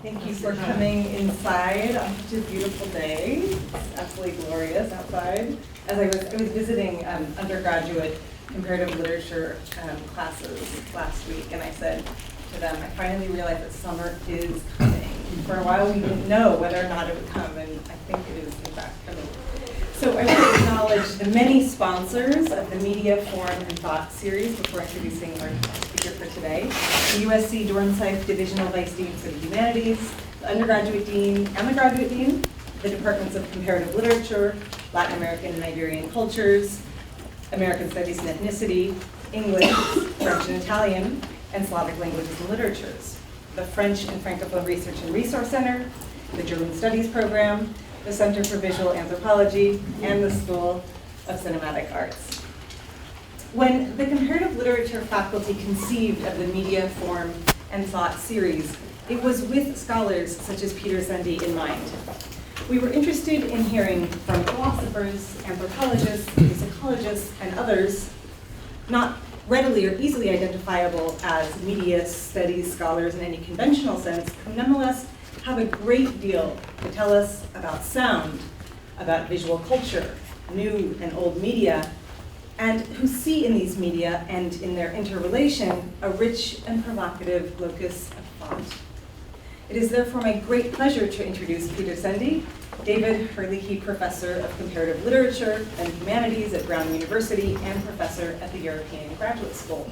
Thank you for coming inside on such a beautiful day. It's absolutely glorious outside. As I was visiting undergraduate comparative literature classes last week, and I said to them, I finally realized that summer is coming. For a while we didn't know whether or not it would come, and I think it is in fact coming. So I want to acknowledge the many sponsors of the Media, Form, and Thought series before introducing our speaker for today. The USC Dornsife Divisional Vice Dean for the Humanities, the Undergraduate Dean and the Graduate Dean, the Departments of Comparative Literature, Latin American and Iberian Cultures, American Studies and Ethnicity, English, French and Italian, and Slavic Languages and Literatures, the French and Francophone Research and Resource Center, the German Studies Program, the Center for Visual Anthropology, and the School of Cinematic Arts. When the comparative literature faculty conceived of the Media, Form, and Thought series, it was with scholars such as Peter Szendy in mind. We were interested in hearing from philosophers, anthropologists, musicologists, and others, not readily or easily identifiable as media studies scholars in any conventional sense, who nonetheless have a great deal to tell us about sound, about visual culture, new and old media, and who see in these media and in their interrelation a rich and provocative locus of thought. It is therefore my great pleasure to introduce Peter Szendy, David Herlihy Professor of Comparative Literature and Humanities at Brown University and Professor at the European Graduate School.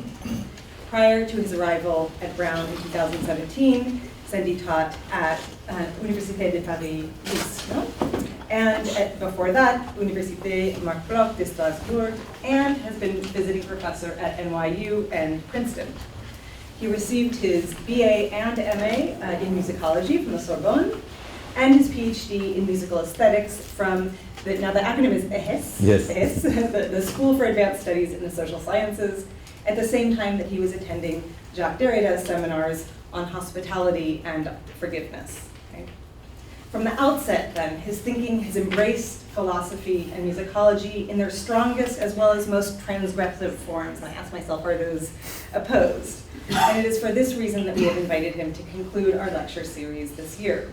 Prior to his arrival at Brown in 2017, Szendy taught at Université de Paris, and before that, Université Marc Bloch de Strasbourg, and has been visiting professor at NYU and Princeton. He received his BA and MA in musicology from the Sorbonne, and his PhD in musical aesthetics from the acronym is EHES, yes. EHES, the School for Advanced Studies in the Social Sciences, at the same time that he was attending Jacques Derrida's seminars on hospitality and forgiveness. Okay? From the outset, then, his thinking has embraced philosophy and musicology in their strongest as well as most transgressive forms. And I ask myself, are those opposed? And it is for this reason that we have invited him to conclude our lecture series this year.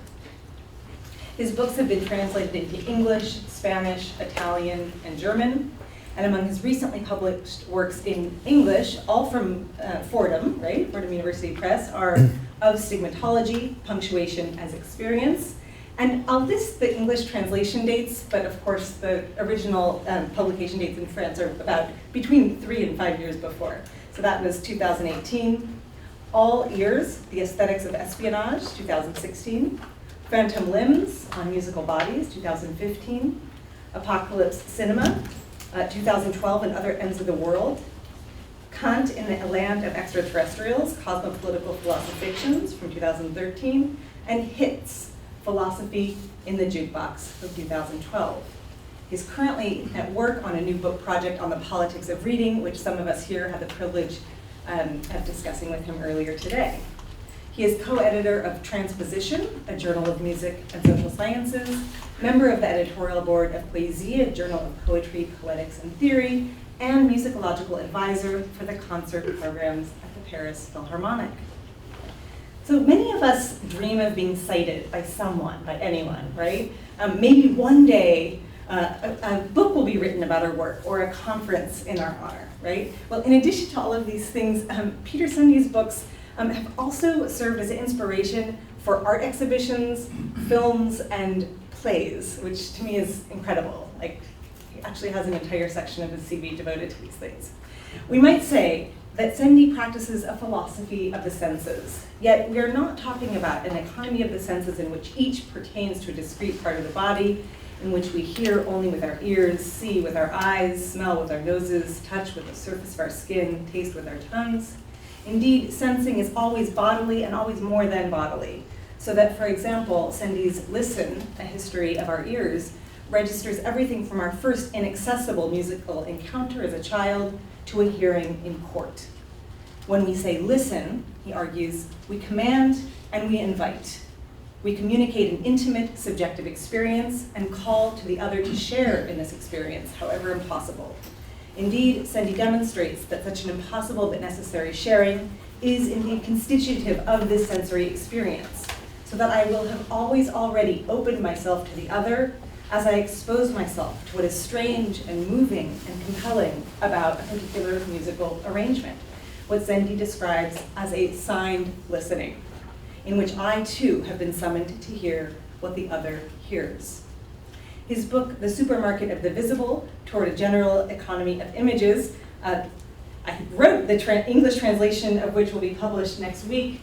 His books have been translated into English, Spanish, Italian, and German. And among his recently published works in English, all from Fordham, right? Fordham University Press, are Of Stigmatology, Punctuation as Experience. And I'll list the English translation dates, but of course the original publication dates in France are about between 3 and 5 years before. So that was 2018. All Ears, The Aesthetics of Espionage, 2016. Phantom Limbs on Musical Bodies, 2015. Apocalypse Cinema, 2012, and Other Ends of the World. Kant in the Land of Extraterrestrials, Cosmopolitical Philosophications from 2013. And Hits, Philosophy in the Jukebox from 2012. He's currently at work on a new book project on the politics of reading, which some of us here had the privilege of discussing with him earlier today. He is co-editor of Transposition, a journal of music and social sciences, member of the editorial board of Poésie, a journal of poetry, poetics, and theory, and musicological advisor for the concert programs at the Paris Philharmonic. So many of us dream of being cited by someone, by anyone, right? Maybe one day a book will be written about our work or a conference in our honor, right? Well, in addition to all of these things, Peter Szendy's books have also served as inspiration for art exhibitions, films, and plays, which to me is incredible. Like, he actually has an entire section of his CV devoted to these things. We might say that Szendy practices a philosophy of the senses, yet we are not talking about an economy of the senses in which each pertains to a discrete part of the body, in which we hear only with our ears, see with our eyes, smell with our noses, touch with the surface of our skin, taste with our tongues. Indeed, sensing is always bodily and always more than bodily. So that, for example, Szendy's Listen, A History of Our Ears, registers everything from our first inaccessible musical encounter as a child to a hearing in court. When we say listen, he argues, we command and we invite. We communicate an intimate, subjective experience and call to the other to share in this experience, however impossible. Indeed, Szendy demonstrates that such an impossible but necessary sharing is indeed constitutive of this sensory experience, so that I will have always already opened myself to the other as I expose myself to what is strange and moving and compelling about a particular musical arrangement, what Szendy describes as a signed listening, in which I too have been summoned to hear what the other hears. His book, The Supermarket of the Visible, Toward a General Economy of Images, I wrote the English translation of which will be published next week,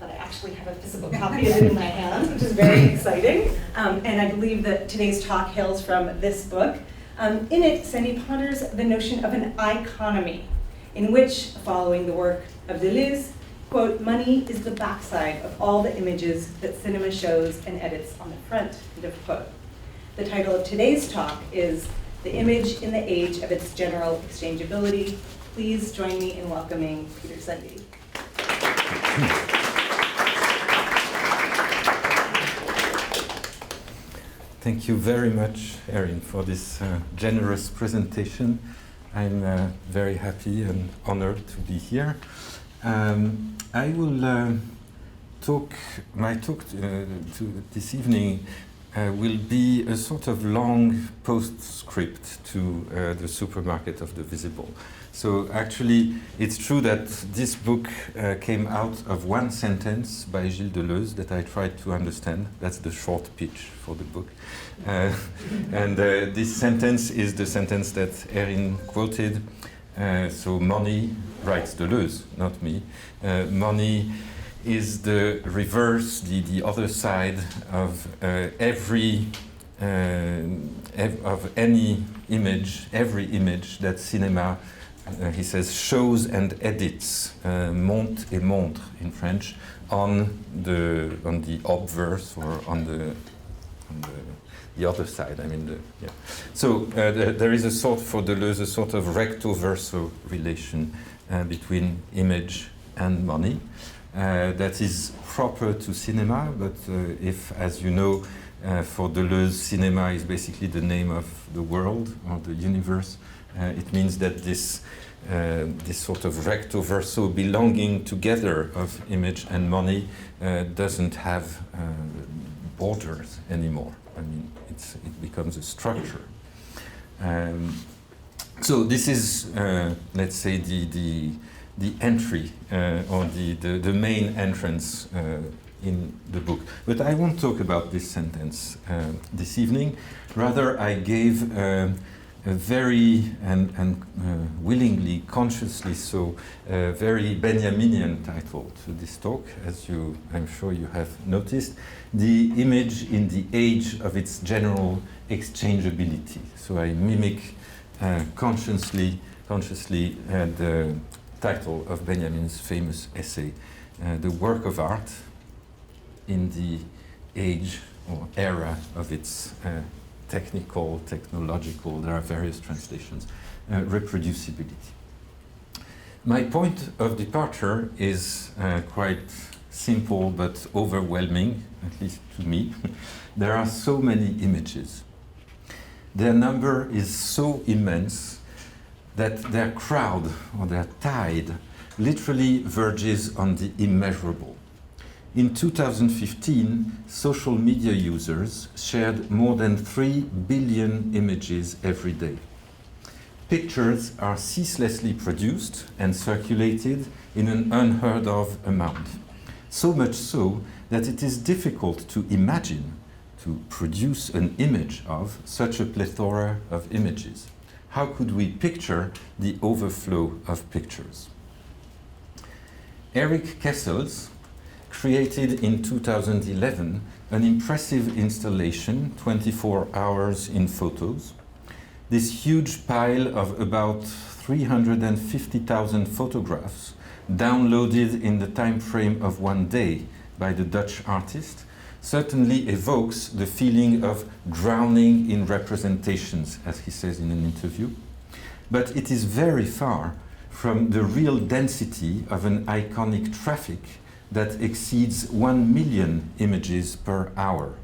but I actually have a physical copy of it in my hands, which is very exciting. And I believe that today's talk hails from this book. In it, Szendy ponders the notion of an iconomy, in which, following the work of Deleuze, quote, money is the backside of all the images that cinema shows and edits on the front, end of quote. The title of today's talk is The Image in the Age of its General Exchangeability. Please join me in welcoming Peter Szendy. Thank you very much, Erin, for this generous presentation. I'm very happy and honored to be here. I will my talk this evening will be a sort of long postscript to the Supermarket of the Visible. So actually, it's true that this book came out of one sentence by Gilles Deleuze that I tried to understand. That's the short pitch for the book. And this sentence is the sentence that Erin quoted. So money, writes Deleuze, not me, money is the reverse, the other side of any image, every image that cinema, he says, shows and edits, monte et montre in French, on the obverse or on the other side. I mean, yeah. So there is a sort, for Deleuze, a sort of recto-verso relation between image and money. That is proper to cinema, but if, as you know, for Deleuze, cinema is basically the name of the world or the universe, it means that this sort of recto-verso belonging together of image and money doesn't have borders anymore. I mean, it becomes a structure. So this is, let's say, the entry or the main entrance in the book. But I won't talk about this sentence this evening. Rather, I gave a very, and willingly, consciously so, very Benjaminian title to this talk, as I'm sure you have noticed, The Image in the Age of its General Exchangeability. So I mimic consciously the title of Benjamin's famous essay, The Work of Art in the Age or Era of its technological, there are various translations, reproducibility. My point of departure is quite simple but overwhelming, at least to me. There are so many images. Their number is so immense that their crowd or their tide literally verges on the immeasurable. In 2015, social media users shared more than 3 billion images every day. Pictures are ceaselessly produced and circulated in an unheard of amount. So much so that it is difficult to imagine to produce an image of such a plethora of images. How could we picture the overflow of pictures? Eric Kessels created in 2011 an impressive installation, 24 hours in photos. This huge pile of about 350,000 photographs downloaded in the time frame of one day by the Dutch artist certainly evokes the feeling of drowning in representations, as he says in an interview. But it is very far from the real density of an iconic traffic that exceeds 1 million images per hour.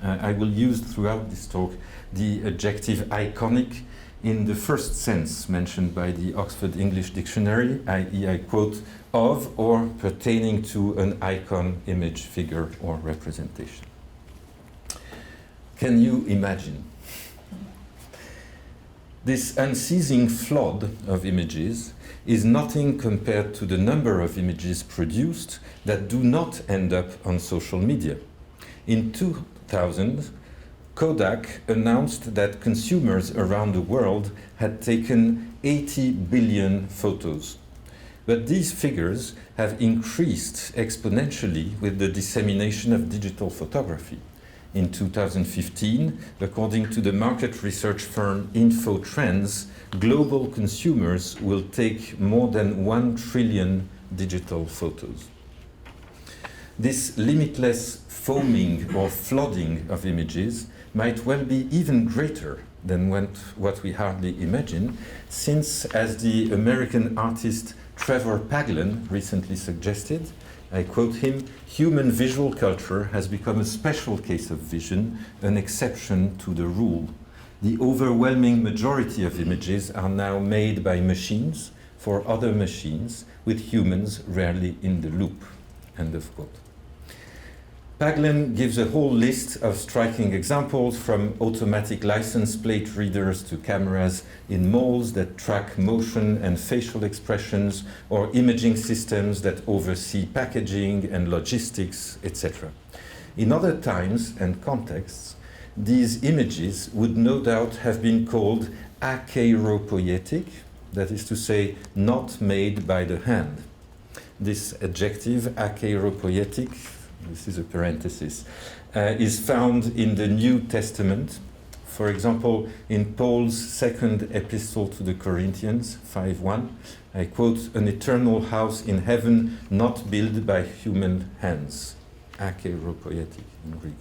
I will use throughout this talk the adjective iconic in the first sense mentioned by the Oxford English Dictionary, i.e. I quote, of or pertaining to an icon, image, figure, or representation. Can you imagine? This unceasing flood of images is nothing compared to the number of images produced that do not end up on social media. In 2000, Kodak announced that consumers around the world had taken 80 billion photos. But these figures have increased exponentially with the dissemination of digital photography. In 2015, according to the market research firm InfoTrends, global consumers will take more than 1 trillion digital photos. This limitless foaming or flooding of images might well be even greater than what we hardly imagine, since, as the American artist Trevor Paglen recently suggested, I quote him, "Human visual culture has become a special case of vision, an exception to the rule. The overwhelming majority of images are now made by machines for other machines, with humans rarely in the loop." End of quote. Paglen gives a whole list of striking examples, from automatic license plate readers to cameras in malls that track motion and facial expressions, or imaging systems that oversee packaging and logistics, etc. In other times and contexts, these images would no doubt have been called akeiropoietic, that is to say, not made by the hand. This adjective, akeiropoietic, this is a parenthesis, is found in the New Testament. For example, in Paul's second epistle to the Corinthians, 5:1, I quote, "An eternal house in heaven not built by human hands." Akeiropoietic in Greek.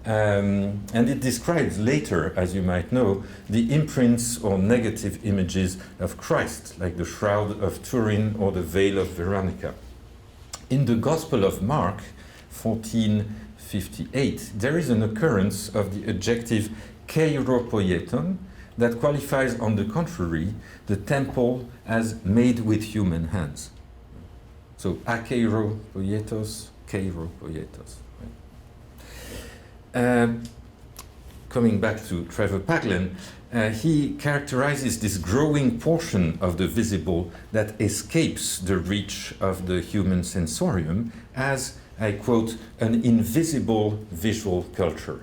And it describes later, as you might know, the imprints or negative images of Christ, like the Shroud of Turin or the Veil of Veronica. In the Gospel of Mark, 1458, there is an occurrence of the adjective keiropoieton that qualifies, on the contrary, the temple as made with human hands. So akeiropoietos, keiropoietos. Coming back to Trevor Paglen, he characterizes this growing portion of the visible that escapes the reach of the human sensorium as, I quote, "an invisible visual culture."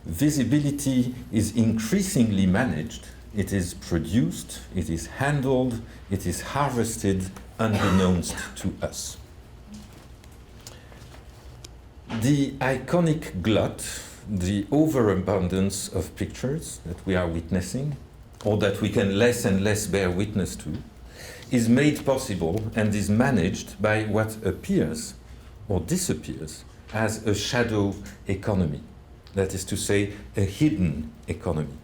Visibility is increasingly managed, it is produced, it is handled, it is harvested unbeknownst to us. The iconic glut, the overabundance of pictures that we are witnessing, or that we can less and less bear witness to, is made possible and is managed by what appears or disappears as a shadow economy, that is to say, a hidden economy.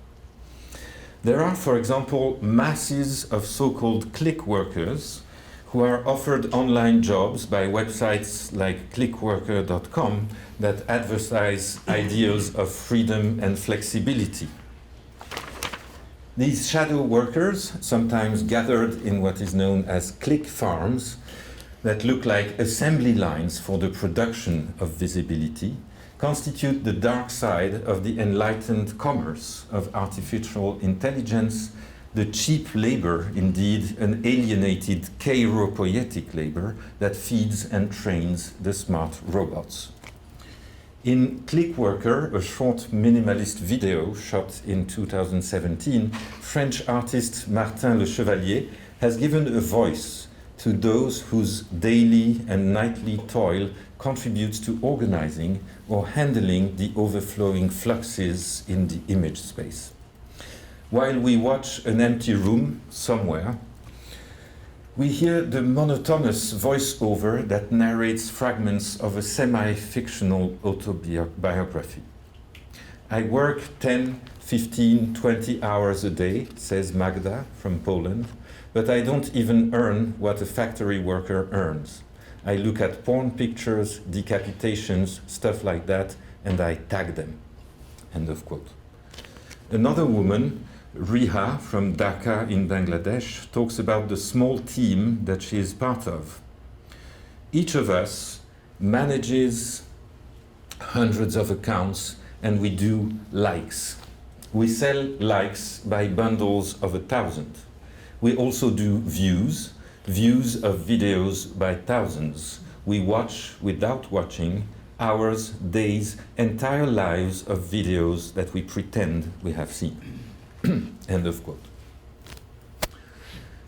There are, for example, masses of so-called click workers who are offered online jobs by websites like clickworker.com that advertise ideals of freedom and flexibility. These shadow workers, sometimes gathered in what is known as click farms, that look like assembly lines for the production of visibility, constitute the dark side of the enlightened commerce of artificial intelligence, the cheap labor, indeed an alienated keiropoietic labor that feeds and trains the smart robots. In Clickworker, a short minimalist video shot in 2017, French artist Martin Le Chevalier has given a voice to those whose daily and nightly toil contributes to organizing or handling the overflowing fluxes in the image space. While we watch an empty room somewhere, we hear the monotonous voiceover that narrates fragments of a semi-fictional autobiography. I work 10, 15, 20 hours a day, says Magda from Poland, but I don't even earn what a factory worker earns. I look at porn pictures, decapitations, stuff like that, and I tag them. End of quote. Another woman Riha from Dhaka in Bangladesh talks about the small team that she is part of. Each of us manages hundreds of accounts and we do likes. We sell likes by bundles of 1,000. We also do views of videos by thousands. We watch without watching, hours, days, entire lives of videos that we pretend we have seen. End of quote.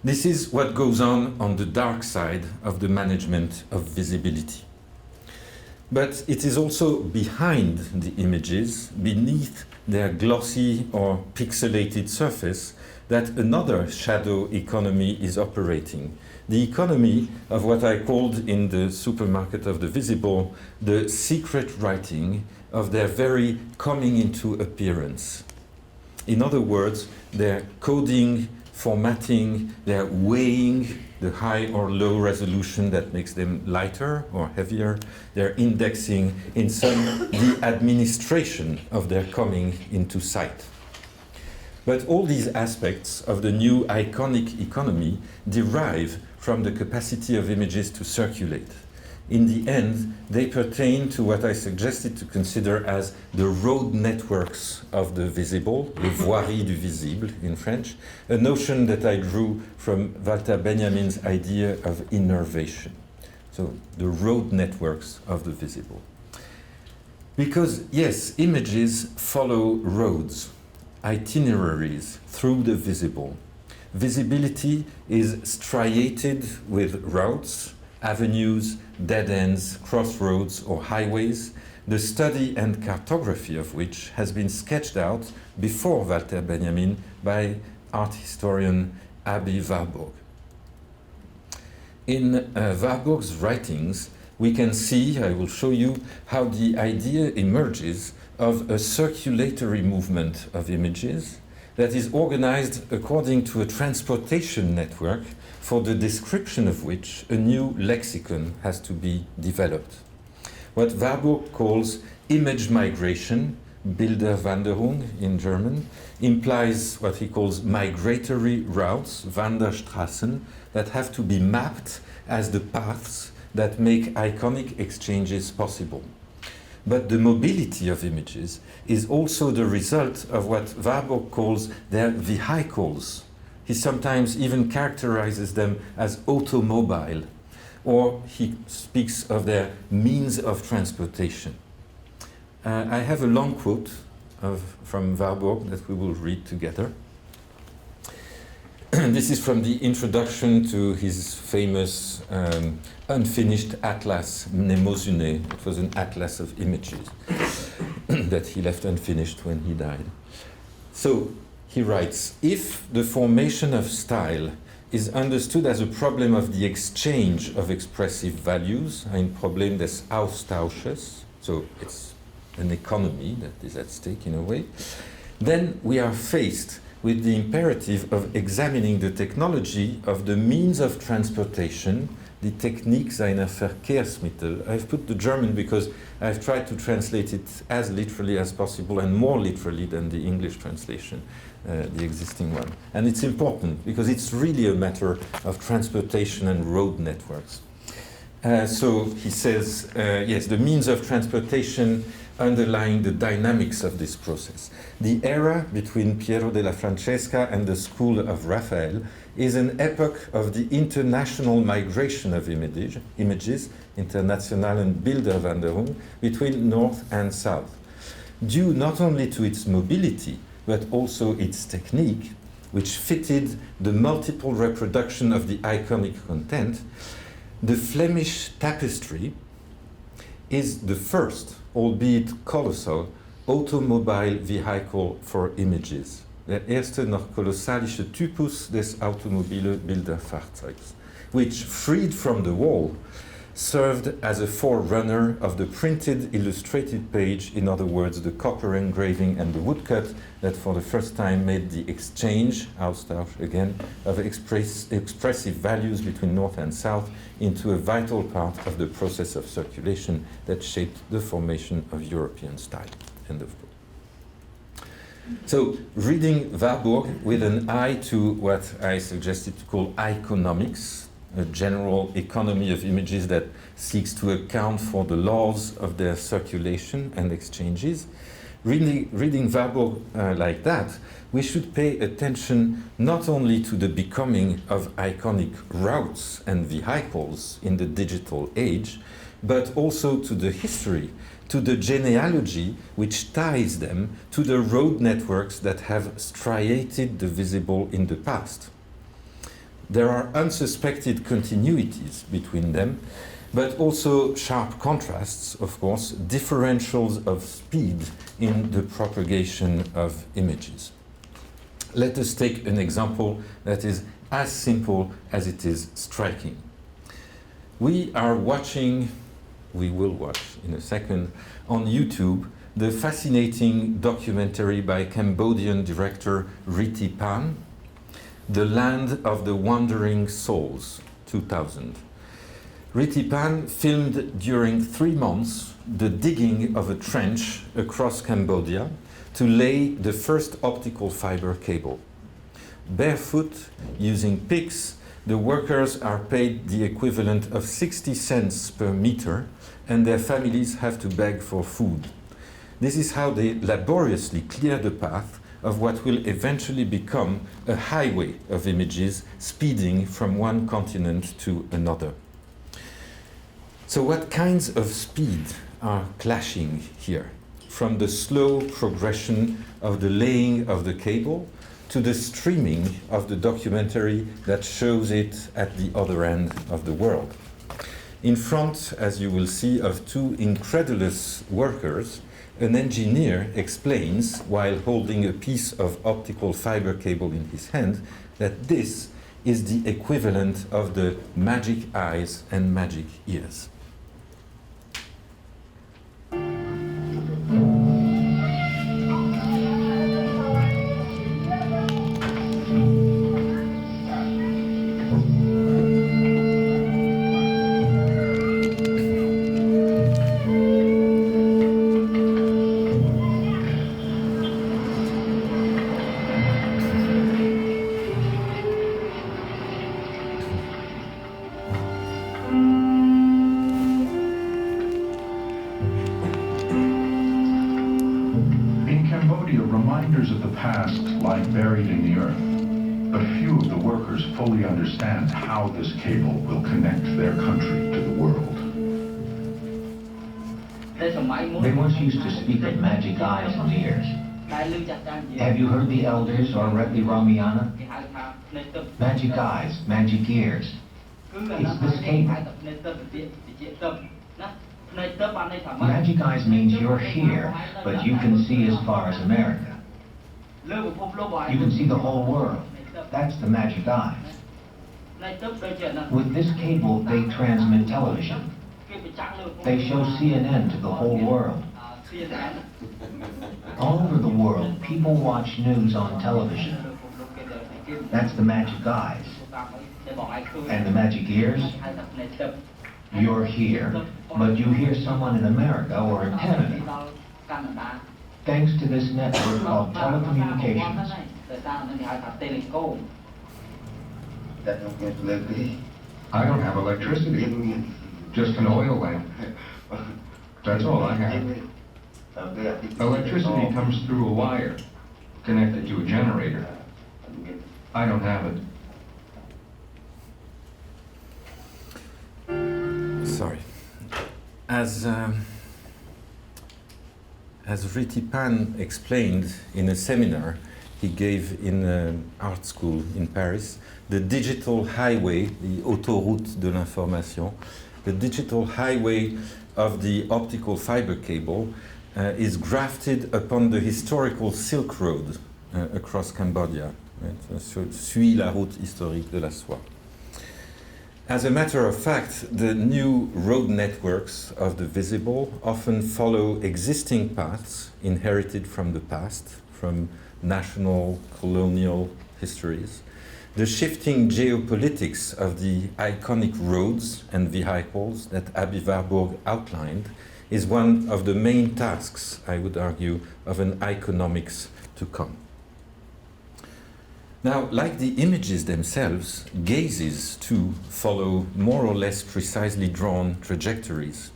This is what goes on the dark side of the management of visibility. But it is also behind the images, beneath their glossy or pixelated surface, that another shadow economy is operating. The economy of what I called in the supermarket of the visible, the secret writing of their very coming into appearance. In other words, their coding, formatting, their weighing the high or low resolution that makes them lighter or heavier, their indexing, in some, the administration of their coming into sight. But all these aspects of the new iconic economy derive from the capacity of images to circulate. In the end, they pertain to what I suggested to consider as the road networks of the visible, les voiries du visible in French, a notion that I drew from Walter Benjamin's idea of innervation. So the road networks of the visible. Because yes, images follow roads, itineraries through the visible. Visibility is striated with routes, avenues, dead ends, crossroads, or highways, the study and cartography of which has been sketched out before Walter Benjamin by art historian Aby Warburg. In Warburg's writings, we can see, I will show you, how the idea emerges of a circulatory movement of images that is organized according to a transportation network for the description of which a new lexicon has to be developed. What Warburg calls image migration, Bilderwanderung in German, implies what he calls migratory routes, Wanderstraßen, that have to be mapped as the paths that make iconic exchanges possible. But the mobility of images is also the result of what Warburg calls their vehicles. He sometimes even characterizes them as automobile, or he speaks of their means of transportation. I have a long quote from Warburg that we will read together. This is from the introduction to his famous unfinished atlas, Mnemosyne. It was an atlas of images that he left unfinished when he died. So he writes, if the formation of style is understood as a problem of the exchange of expressive values, ein Problem des Austausches, so it's an economy that is at stake in a way, then we are faced with the imperative of examining the technology of the means of transportation, die Technik seiner Verkehrsmittel. I've put the German because I've tried to translate it as literally as possible and more literally than the English translation, the existing one. And it's important because it's really a matter of transportation and road networks. So he says, yes, the means of transportation underlying the dynamics of this process. The era between Piero della Francesca and the school of Raphael is an epoch of the international migration of images, internationalen Bilderwanderung, between north and south. Due not only to its mobility, but also its technique, which fitted the multiple reproduction of the iconic content, the Flemish Tapestry is the first, albeit colossal, automobile vehicle for images. Der erste noch kolossalische Typus des automobile Bilderfahrzeugs, which, freed from the wall, served as a forerunner of the printed illustrated page, in other words, the copper engraving and the woodcut that for the first time made the exchange, Austausch again, of expressive values between North and South into a vital part of the process of circulation that shaped the formation of European style. End of quote. So, reading Warburg with an eye to what I suggested to call iconomics, a general economy of images that seeks to account for the laws of their circulation and exchanges. Reading Warburg like that, we should pay attention not only to the becoming of iconic routes and vehicles in the digital age, but also to the history, to the genealogy which ties them to the road networks that have striated the visible in the past. There are unsuspected continuities between them, but also sharp contrasts, of course, differentials of speed in the propagation of images. Let us take an example that is as simple as it is striking. We will watch in a second on YouTube the fascinating documentary by Cambodian director Riti Pan, The Land of the Wandering Souls, 2000. Riti Pan filmed during 3 months the digging of a trench across Cambodia to lay the first optical fiber cable. Barefoot, using picks, the workers are paid the equivalent of 60 cents per meter, and their families have to beg for food. This is how they laboriously clear the path of what will eventually become a highway of images speeding from one continent to another. So what kinds of speed are clashing here? From the slow progression of the laying of the cable to the streaming of the documentary that shows it at the other end of the world. In front, as you will see, of 2 incredulous workers, an engineer explains, while holding a piece of optical fiber cable in his hand, that this is the equivalent of the magic eyes and magic ears. Reminders of the past lie buried in the earth, but few of the workers fully understand how this cable will connect their country to the world. They once used to speak of magic eyes and ears. Have you heard the elders or read the Ramayana? Magic eyes, magic ears. It's this cable. Magic eyes means you're here, but you can see as far as America. You can see the whole world. That's the magic eyes. With this cable, they transmit television. They show CNN to the whole world. All over the world, people watch news on television. That's the magic eyes. And the magic ears? You're here, but you hear someone in America or in Canada. Thanks to this network called telecommunications. I don't have electricity, just an oil lamp. That's all I have. Electricity comes through a wire, connected to a generator. I don't have it. Sorry. As Riti Pan explained in a seminar he gave in an art school in Paris, the digital highway, the autoroute de l'information, the digital highway of the optical fiber cable is grafted upon the historical Silk Road across Cambodia. Right? Suit la route historique de la soie. As a matter of fact, the new road networks of the visible often follow existing paths inherited from the past, from national colonial histories. The shifting geopolitics of the iconic roads and vehicles that Aby Warburg outlined is one of the main tasks, I would argue, of an iconomics to come. Now, like the images themselves, gazes too follow more or less precisely drawn trajectories.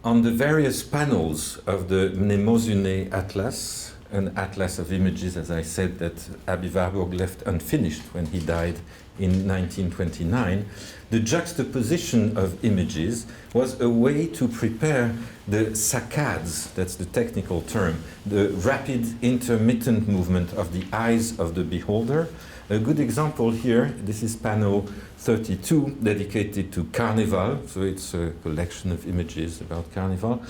On the various panels of the Mnemosyne Atlas, an atlas of images, as I said, that Aby Warburg left unfinished when he died in 1929, the juxtaposition of images was a way to prepare the saccades, that's the technical term, the rapid intermittent movement of the eyes of the beholder. A good example here, this is panel 32, dedicated to Carnival, so it's a collection of images about Carnival.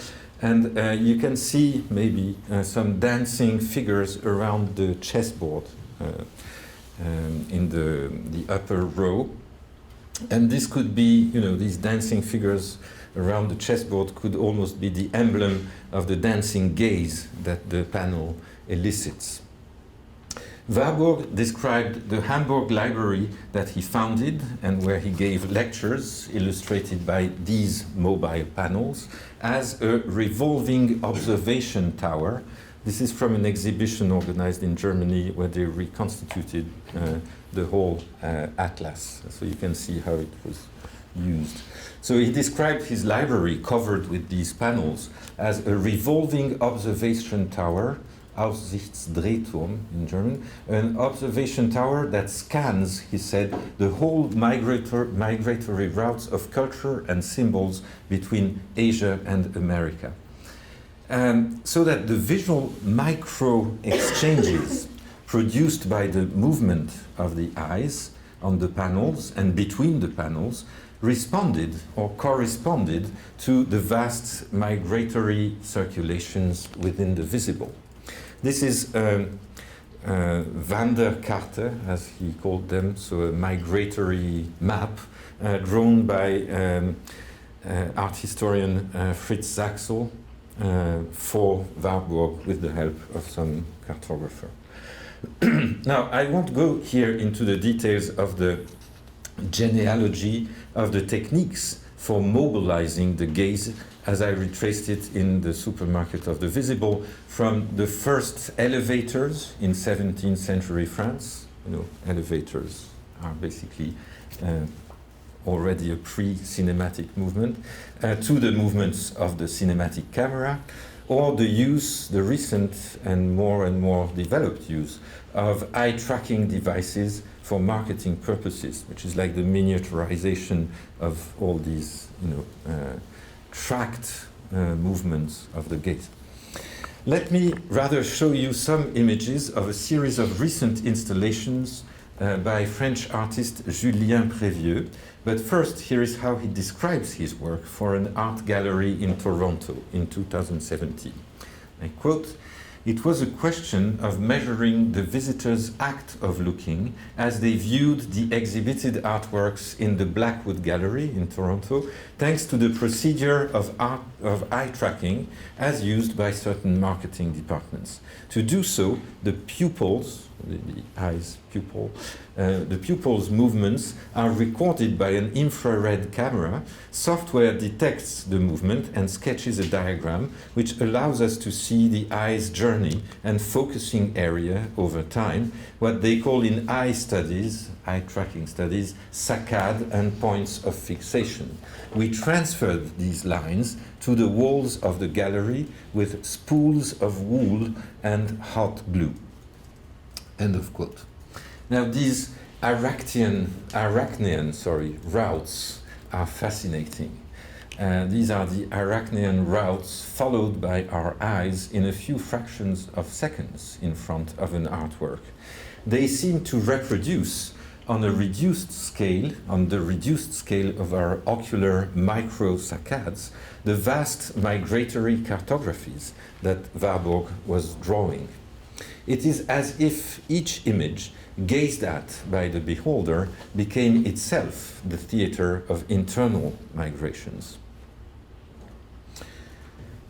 And you can see maybe some dancing figures around the chessboard in the upper row. And this could be, these dancing figures around the chessboard could almost be the emblem of the dancing gaze that the panel elicits. Warburg described the Hamburg library that he founded and where he gave lectures illustrated by these mobile panels as a revolving observation tower. This is from an exhibition organized in Germany where they reconstituted the whole atlas. So you can see how it was used. So he described his library covered with these panels as a revolving observation tower, Aussichtsdrehturm in German, an observation tower that scans, he said, the whole migratory routes of culture and symbols between Asia and America. So that the visual micro-exchanges produced by the movement of the eyes on the panels and between the panels responded or corresponded to the vast migratory circulations within the visible. This is Wanderkarte, as he called them, so a migratory map drawn by art historian Fritz Saxel for Warburg with the help of some cartographer. Now, I won't go here into the details of the genealogy of the techniques for mobilizing the gaze as I retraced it in the supermarket of the visible from the first elevators in 17th century France. Elevators are basically already a pre-cinematic movement, to the movements of the cinematic camera, or the recent and more developed use of eye tracking devices for marketing purposes, which is like the miniaturization of all these, tracked movements of the gaze. Let me rather show you some images of a series of recent installations by French artist Julien Prévieux. But first, here is how he describes his work for an art gallery in Toronto in 2017. I quote, "It was a question of measuring the visitors' act of looking as they viewed the exhibited artworks in the Blackwood Gallery in Toronto, thanks to the procedure of eye tracking as used by certain marketing departments. To do so, the pupils, the eye's pupil, the pupil's movements are recorded by an infrared camera. Software detects the movement and sketches a diagram which allows us to see the eye's journey and focusing area over time, what they call in eye studies, eye tracking studies, saccade and points of fixation. We transferred these lines to the walls of the gallery with spools of wool and hot glue." End of quote. Now these Arachnean routes are fascinating. These are the Arachnean routes followed by our eyes in a few fractions of seconds in front of an artwork. They seem to reproduce on the reduced scale of our ocular micro-saccades, the vast migratory cartographies that Warburg was drawing. It is as if each image gazed at by the beholder became itself the theater of internal migrations.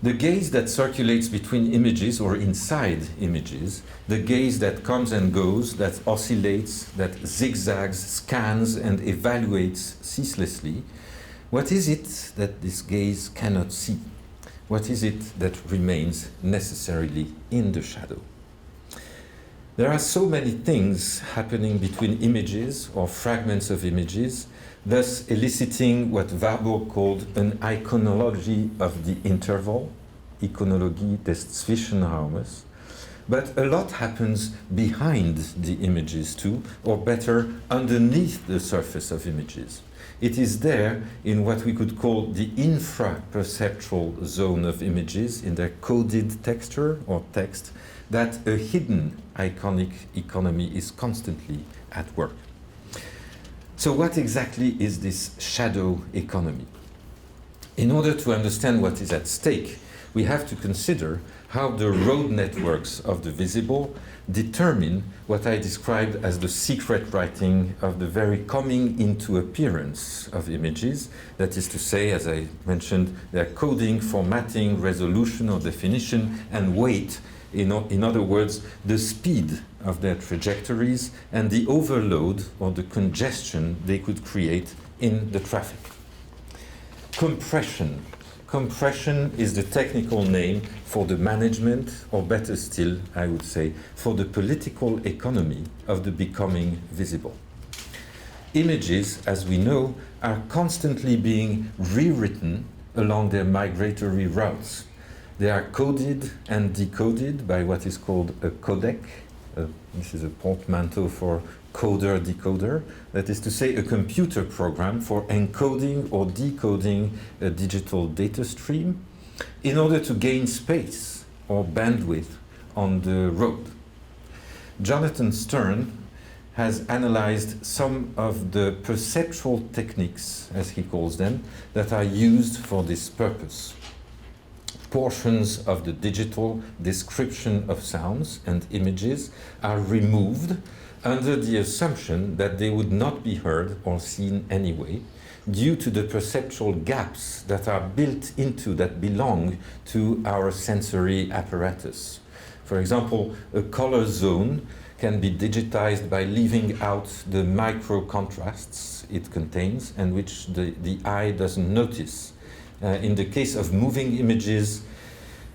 The gaze that circulates between images or inside images, the gaze that comes and goes, that oscillates, that zigzags, scans and evaluates ceaselessly, what is it that this gaze cannot see? What is it that remains necessarily in the shadow? There are so many things happening between images or fragments of images, thus eliciting what Warburg called an iconology of the interval, Ikonologie des Zwischenraumes. But a lot happens behind the images too, or better, underneath the surface of images. It is there in what we could call the infra-perceptual zone of images, in their coded texture or text, that a hidden iconic economy is constantly at work. So what exactly is this shadow economy? In order to understand what is at stake, we have to consider how the road networks of the visible determine what I described as the secret writing of the very coming into appearance of images. That is to say, as I mentioned, their coding, formatting, resolution or definition, and weight. In other words, the speed of their trajectories and the overload or the congestion they could create in the traffic. Compression. Compression is the technical name for the management, or better still, I would say, for the political economy of the becoming visible. Images, as we know, are constantly being rewritten along their migratory routes. They are coded and decoded by what is called a codec. This is a portmanteau for coder-decoder. That is to say, a computer program for encoding or decoding a digital data stream in order to gain space or bandwidth on the road. Jonathan Stern has analyzed some of the perceptual techniques, as he calls them, that are used for this purpose. Portions of the digital description of sounds and images are removed under the assumption that they would not be heard or seen anyway, due to the perceptual gaps that are built into, that belong to our sensory apparatus. For example, a color zone can be digitized by leaving out the micro contrasts it contains and which the eye doesn't notice. In the case of moving images,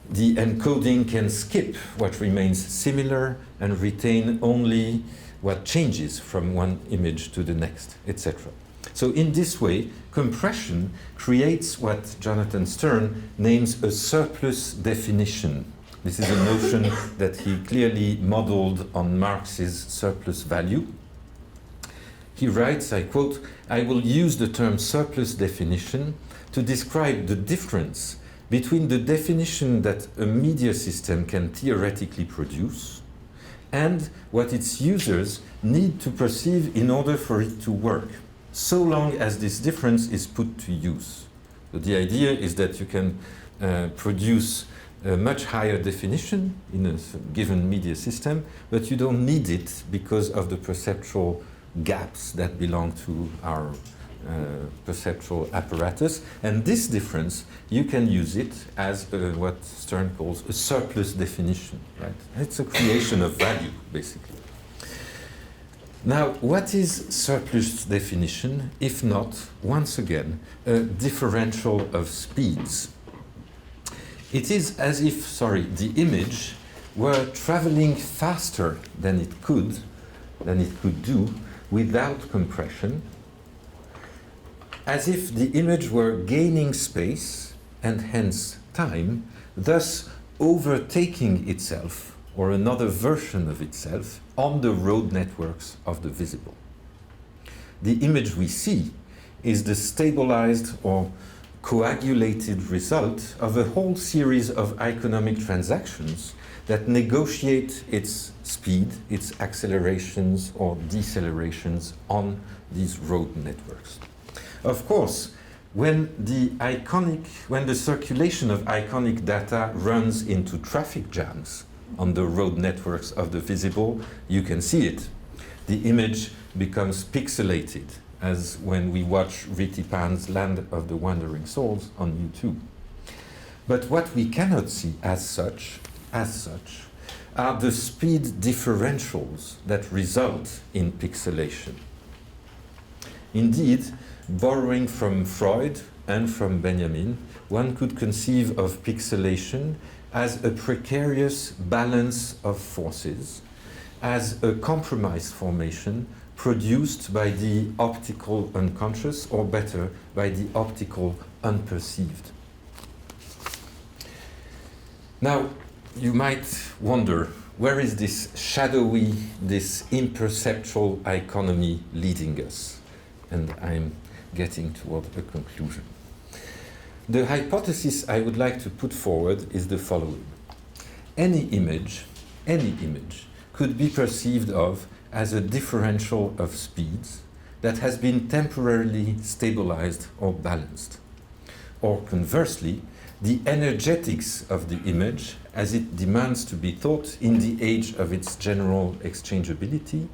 the encoding can skip what remains similar and retain only what changes from one image to the next, etc. So in this way, compression creates what Jonathan Stern names a surplus definition. This is a notion that he clearly modeled on Marx's surplus value. He writes, I quote, "I will use the term surplus definition to describe the difference between the definition that a media system can theoretically produce and what its users need to perceive in order for it to work, so long as this difference is put to use." So the idea is that you can produce a much higher definition in a given media system, but you don't need it because of the perceptual gaps that belong to our perceptual apparatus. And this difference, you can use it as what Stern calls a surplus definition, right? It's a creation of value, basically. Now, what is surplus definition, if not, once again, a differential of speeds? It is as if, the image were traveling faster than it could do without compression, as if the image were gaining space and hence time, thus overtaking itself or another version of itself on the road networks of the visible. The image we see is the stabilized or coagulated result of a whole series of economic transactions that negotiate its speed, its accelerations or decelerations on these road networks. Of course, when the circulation of iconic data runs into traffic jams on the road networks of the visible, you can see it. The image becomes pixelated, as when we watch Riti Pan's Land of the Wandering Souls on YouTube. But what we cannot see as such, are the speed differentials that result in pixelation. Indeed, borrowing from Freud and from Benjamin, one could conceive of pixelation as a precarious balance of forces as a compromise formation produced by the optical unconscious, or better, by the optical unperceived. Now, you might wonder, where is this shadowy, this imperceptual iconomy leading us? And I'm getting toward a conclusion. The hypothesis I would like to put forward is the following. Any image could be perceived of as a differential of speeds that has been temporarily stabilized or balanced. Or conversely, the energetics of the image, as it demands to be thought in the age of its general exchangeability,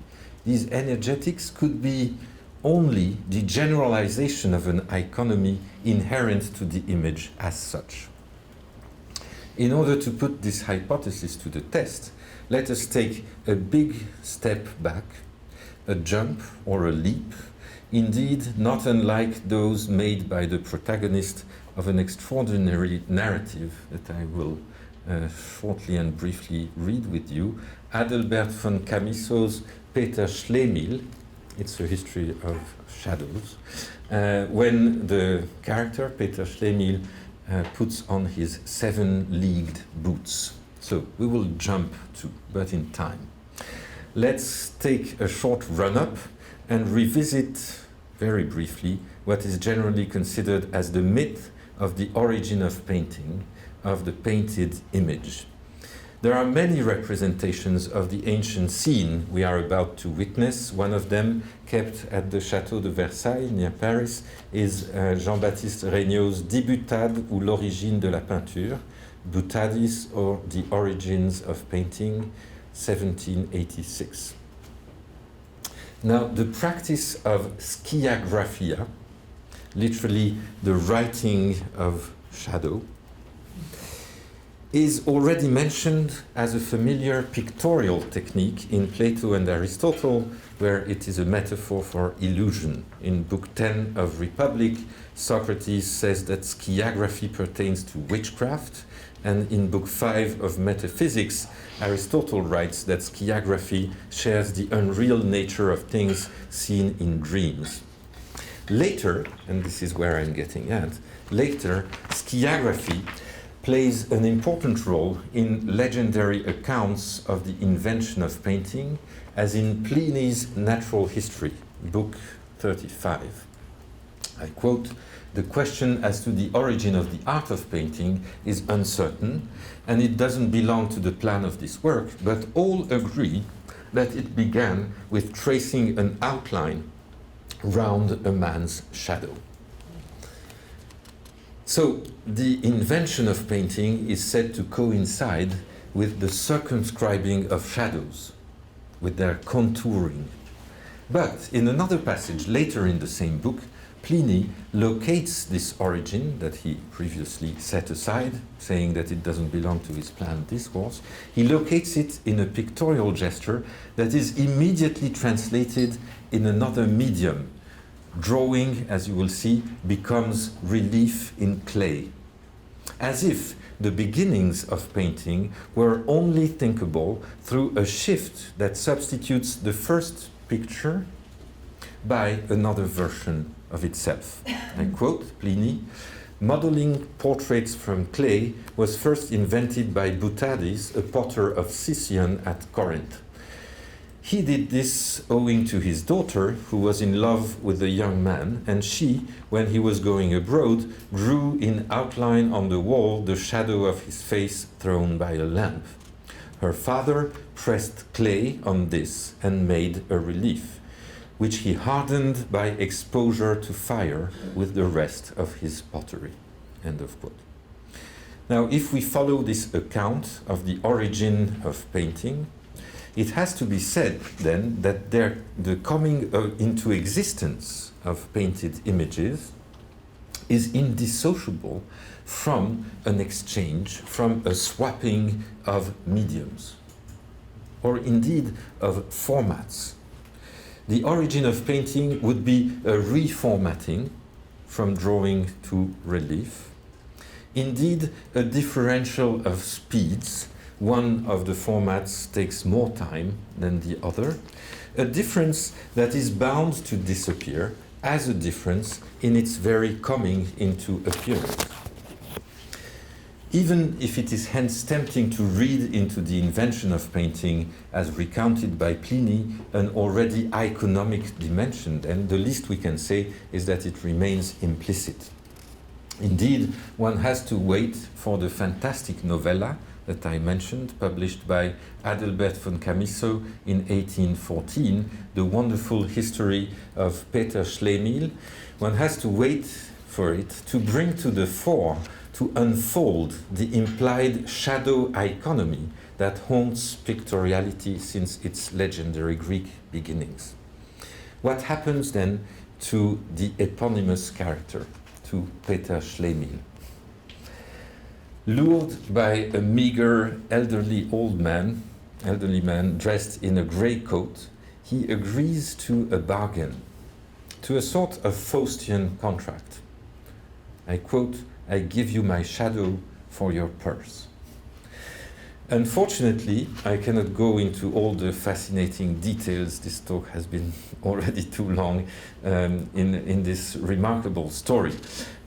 these energetics could be only the generalization of an iconomy inherent to the image as such. In order to put this hypothesis to the test, let us take a big step back, a jump or a leap, indeed not unlike those made by the protagonist of an extraordinary narrative that I will shortly and briefly read with you, Adalbert von Camisso's Peter Schlemihl. It's a history of shadows. When the character, Peter Schlemihl, puts on his 7-leagued boots. So we will jump to, but in time. Let's take a short run-up and revisit very briefly what is generally considered as the myth of the origin of painting, of the painted image. There are many representations of the ancient scene we are about to witness. One of them, kept at the Château de Versailles near Paris, is Jean-Baptiste Regnault's Dibutade ou l'origine de la peinture, Butadis, or the Origins of Painting, 1786. Now, the practice of skiagraphia, literally the writing of shadow, is already mentioned as a familiar pictorial technique in Plato and Aristotle, where it is a metaphor for illusion. In Book 10 of Republic, Socrates says that skiagraphy pertains to witchcraft, and in Book 5 of Metaphysics, Aristotle writes that skiagraphy shares the unreal nature of things seen in dreams. Later, and this is where I'm getting at, later, skiagraphy plays an important role in legendary accounts of the invention of painting, as in Pliny's Natural History, Book 35. I quote, "The question as to the origin of the art of painting is uncertain, and it doesn't belong to the plan of this work, but all agree that it began with tracing an outline round a man's shadow." So, the invention of painting is said to coincide with the circumscribing of shadows, with their contouring. But in another passage later in the same book, Pliny locates this origin that he previously set aside, saying that it doesn't belong to his planned discourse. He locates it in a pictorial gesture that is immediately translated in another medium. Drawing, as you will see, becomes relief in clay, as if the beginnings of painting were only thinkable through a shift that substitutes the first picture by another version of itself. I quote Pliny, "Modeling portraits from clay was first invented by Butadis, a potter of Sicyon at Corinth. He did this owing to his daughter, who was in love with a young man, and she, when he was going abroad, drew in outline on the wall the shadow of his face thrown by a lamp. Her father pressed clay on this and made a relief, which he hardened by exposure to fire with the rest of his pottery." End of quote. Now, if we follow this account of the origin of painting, it has to be said then that the coming into existence of painted images is indissociable from an exchange, from a swapping of mediums, or indeed of formats. The origin of painting would be a reformatting from drawing to relief, indeed a differential of speeds, one of the formats takes more time than the other, a difference that is bound to disappear as a difference in its very coming into appearance. Even if it is hence tempting to read into the invention of painting as recounted by Pliny an already iconomic dimension, then the least we can say is that it remains implicit. Indeed, one has to wait for the fantastic novella that I mentioned, published by Adalbert von Chamisso in 1814, the wonderful history of Peter Schlemihl. One has to wait for it to bring to the fore, to unfold the implied shadow economy that haunts pictoriality since its legendary Greek beginnings. What happens then to the eponymous character, to Peter Schlemihl? Lured by a meager elderly man dressed in a grey coat, he agrees to a bargain, to a sort of Faustian contract. I quote, "I give you my shadow for your purse." Unfortunately, I cannot go into all the fascinating details. This talk has been already too long in this remarkable story.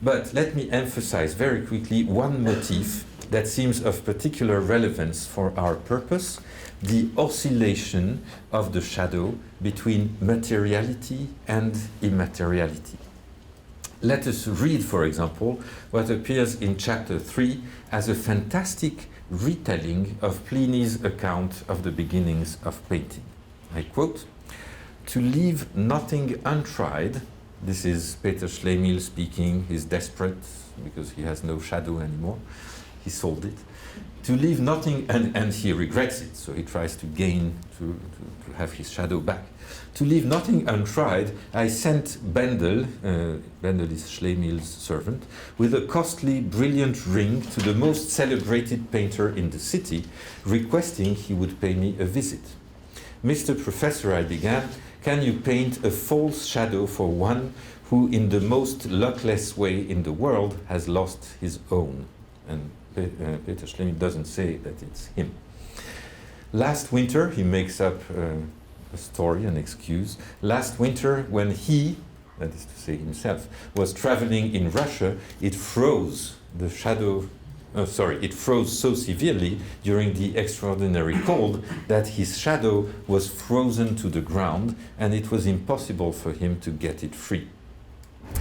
But let me emphasize very quickly one motif that seems of particular relevance for our purpose, the oscillation of the shadow between materiality and immateriality. Let us read, for example, what appears in chapter 3 as a fantastic retelling of Pliny's account of the beginnings of painting. I quote, "To leave nothing untried," this is Peter Schlemihl speaking, he's desperate because he has no shadow anymore, he sold it. To leave nothing, and he regrets it, so he tries to gain, to have his shadow back. To leave nothing untried, I sent Bendel, Bendel is Schlemihl's servant, with a costly, brilliant ring to the most celebrated painter in the city, requesting he would pay me a visit. "Mr. Professor," I began, "can you paint a false shadow for one who, in the most luckless way in the world, has lost his own?" And Peter Schlemihl doesn't say that it's him. Last winter, he makes up a story, an excuse. Last winter, when he, that is to say himself, was traveling in Russia, it froze so severely during the extraordinary cold that his shadow was frozen to the ground and it was impossible for him to get it free.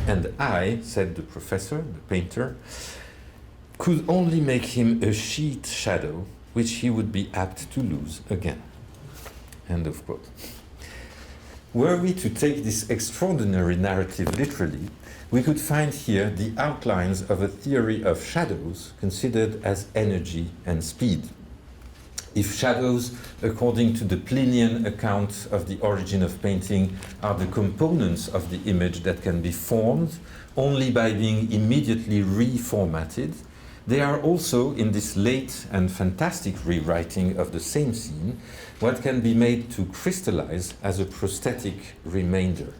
And I, said the professor, the painter, could only make him a sheet shadow which he would be apt to lose again. End of quote. Were we to take this extraordinary narrative literally, we could find here the outlines of a theory of shadows considered as energy and speed. If shadows, according to the Plinian account of the origin of painting, are the components of the image that can be formed only by being immediately reformatted, they are also, in this late and fantastic rewriting of the same scene, what can be made to crystallize as a prosthetic remainder.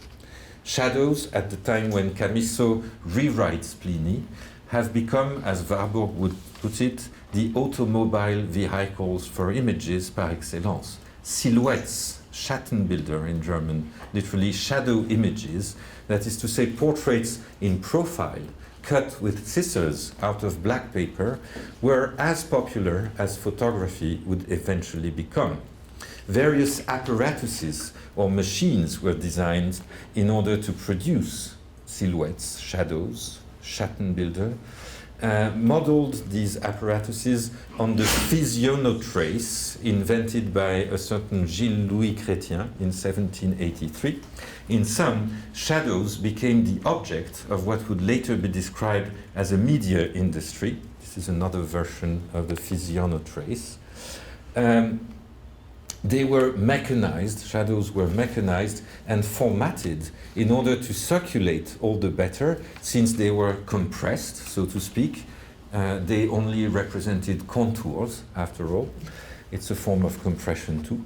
Shadows, at the time when Chamisso rewrites Pliny, have become, as Warburg would put it, the automobile vehicles for images par excellence. Silhouettes, Schattenbilder in German, literally shadow images, that is to say portraits in profile, cut with scissors out of black paper, were as popular as photography would eventually become. Various apparatuses or machines were designed in order to produce silhouettes, shadows, Schattenbilder, modeled these apparatuses on the physionotrace invented by a certain Gilles-Louis Chrétien in 1783. In some, shadows became the object of what would later be described as a media industry. This is another version of the physionotrace. They were mechanized, shadows were mechanized and formatted in order to circulate all the better, since they were compressed, so to speak. They only represented contours, after all. It's a form of compression too.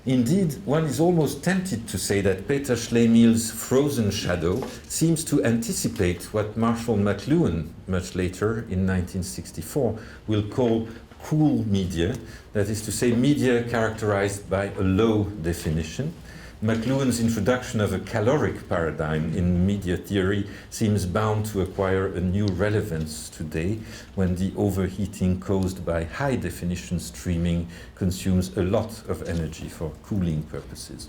Indeed, one is almost tempted to say that Peter Schlemihl's frozen shadow seems to anticipate what Marshall McLuhan, much later in 1964, will call cool media, that is to say, media characterized by a low definition. McLuhan's introduction of a caloric paradigm in media theory seems bound to acquire a new relevance today when the overheating caused by high definition streaming consumes a lot of energy for cooling purposes.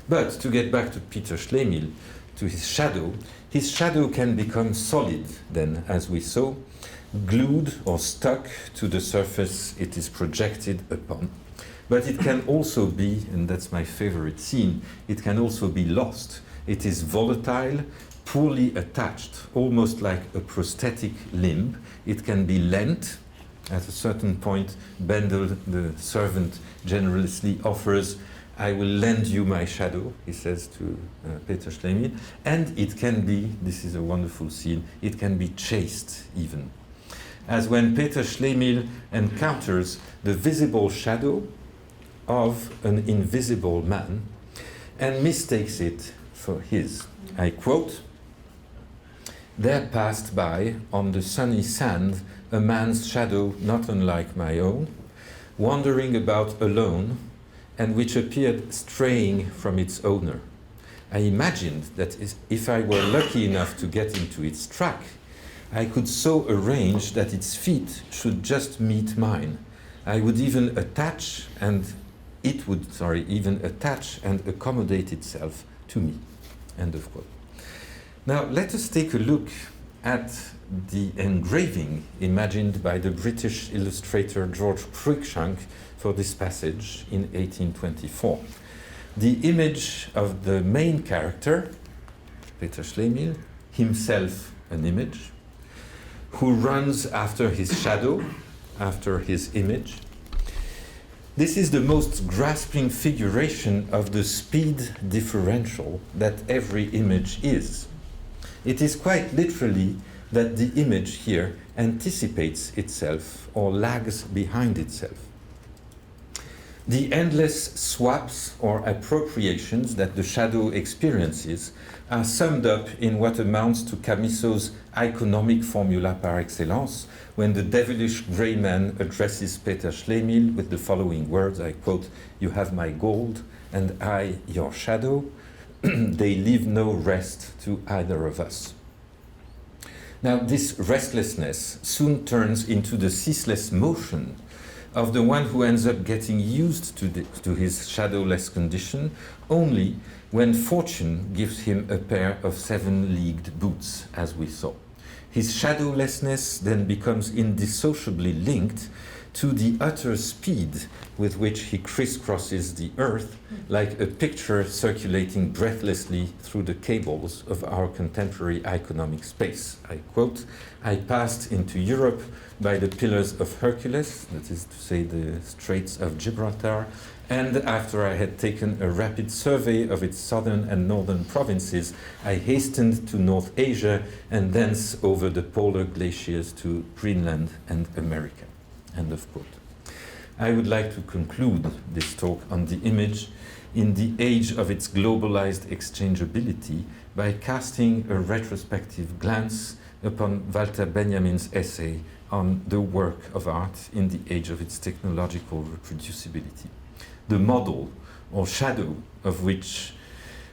But to get back to Peter Schlemihl, to his shadow can become solid then, as we saw, glued or stuck to the surface it is projected upon. But it can also be, and that's my favorite scene, it can also be lost. It is volatile, poorly attached, almost like a prosthetic limb. It can be lent. At a certain point, Bendel, the servant, generously offers, "I will lend you my shadow," he says to Peter Schlemihl. And it can be, this is a wonderful scene, it can be chased even. As when Peter Schlemihl encounters the visible shadow of an invisible man and mistakes it for his. I quote, "There passed by on the sunny sand a man's shadow not unlike my own, wandering about alone, and which appeared straying from its owner. I imagined that if I were lucky enough to get into its track, I could so arrange that its feet should just meet mine. I would even attach and it would, even attach and accommodate itself to me." End of quote. Now let us take a look at the engraving imagined by the British illustrator George Cruikshank for this passage in 1824. The image of the main character, Peter Schlemihl, himself an image, who runs after his shadow, after his image. This is the most grasping figuration of the speed differential that every image is. It is quite literally that the image here anticipates itself or lags behind itself. The endless swaps or appropriations that the shadow experiences are summed up in what amounts to Camisso's iconomic formula par excellence, when the devilish grey man addresses Peter Schlemihl with the following words, I quote, "You have my gold, and I your shadow. They leave no rest to either of us." Now, this restlessness soon turns into the ceaseless motion of the one who ends up getting used to his shadowless condition only when fortune gives him a pair of 7-leagued boots, as we saw. His shadowlessness then becomes indissociably linked to the utter speed with which he crisscrosses the earth, like a picture circulating breathlessly through the cables of our contemporary economic space. I quote, "I passed into Europe by the Pillars of Hercules," that is to say the Straits of Gibraltar, "and after I had taken a rapid survey of its southern and northern provinces, I hastened to North Asia and thence over the polar glaciers to Greenland and America." End of quote. I would like to conclude this talk on the image in the age of its globalized exchangeability by casting a retrospective glance upon Walter Benjamin's essay on the work of art in the age of its technological reproducibility. The model or shadow of which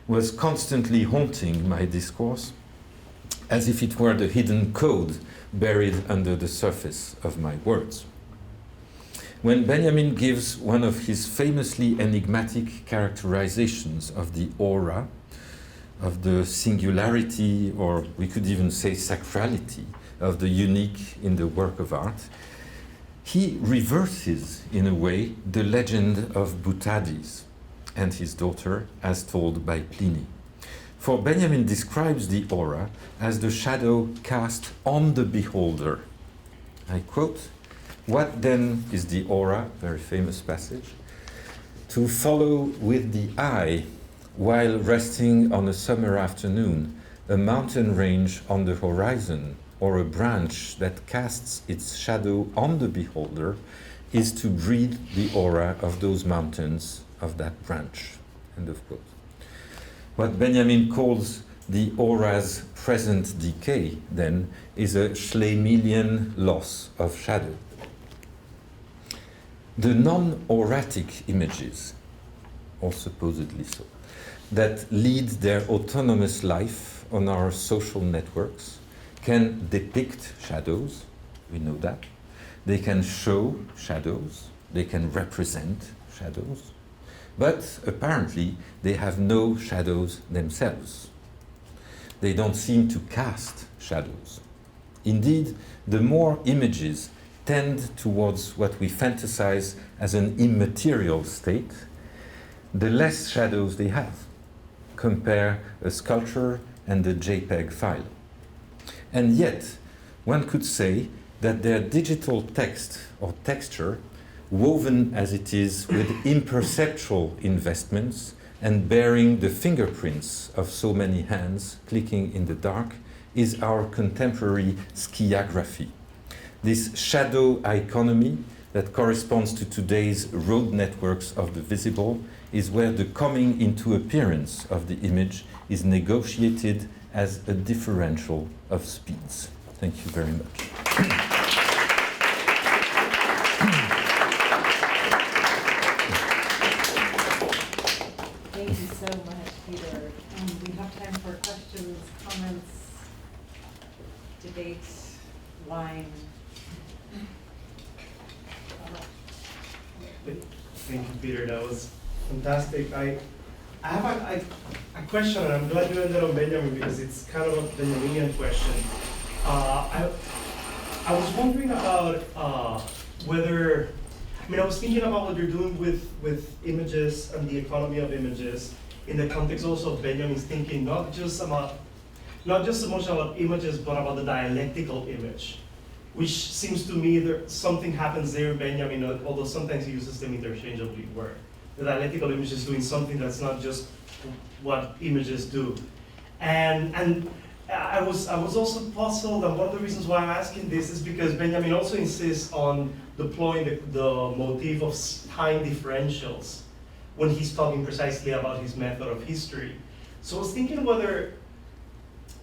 was constantly haunting my discourse, as if it were the hidden code buried under the surface of my words. When Benjamin gives one of his famously enigmatic characterizations of the aura, of the singularity, or we could even say sacrality, of the unique in the work of art, he reverses, in a way, the legend of Butades and his daughter, as told by Pliny. For Benjamin describes the aura as the shadow cast on the beholder. I quote, "What then is the aura?" Very famous passage. "To follow with the eye, while resting on a summer afternoon, a mountain range on the horizon, or a branch that casts its shadow on the beholder, is to breathe the aura of those mountains, of that branch." End of quote. What Benjamin calls the aura's present decay, then, is a Schlemihlian loss of shadow. The non-auratic images, or supposedly so, that lead their autonomous life on our social networks can depict shadows, we know that. They can show shadows, they can represent shadows, but apparently they have no shadows themselves. They don't seem to cast shadows. Indeed, the more images tend towards what we fantasize as an immaterial state, the less shadows they have. Compare a sculpture and a JPEG file. And yet, one could say that their digital text or texture, woven as it is with imperceptual investments and bearing the fingerprints of so many hands clicking in the dark, is our contemporary skiography. This shadow economy that corresponds to today's road networks of the visible is where the coming into appearance of the image is negotiated as a differential of speeds. Thank you very much. Thank you so much, Peter. We have time for questions, comments, debate, wine. Thank you, Peter. That was fantastic. I have a question, and I'm glad you ended on Benjamin because it's kind of a Benjaminian question. I was wondering about whether, I was thinking about what you're doing with images and the economy of images in the context also of Benjamin's thinking, not just so much about images, but about the dialectical image, which seems to me that something happens there in Benjamin, although sometimes he uses them interchangeably, where the dialectical image is doing something that's not just what images do. And I was also puzzled, and one of the reasons why I'm asking this is because Benjamin also insists on deploying the motif of time differentials when he's talking precisely about his method of history. So I was thinking whether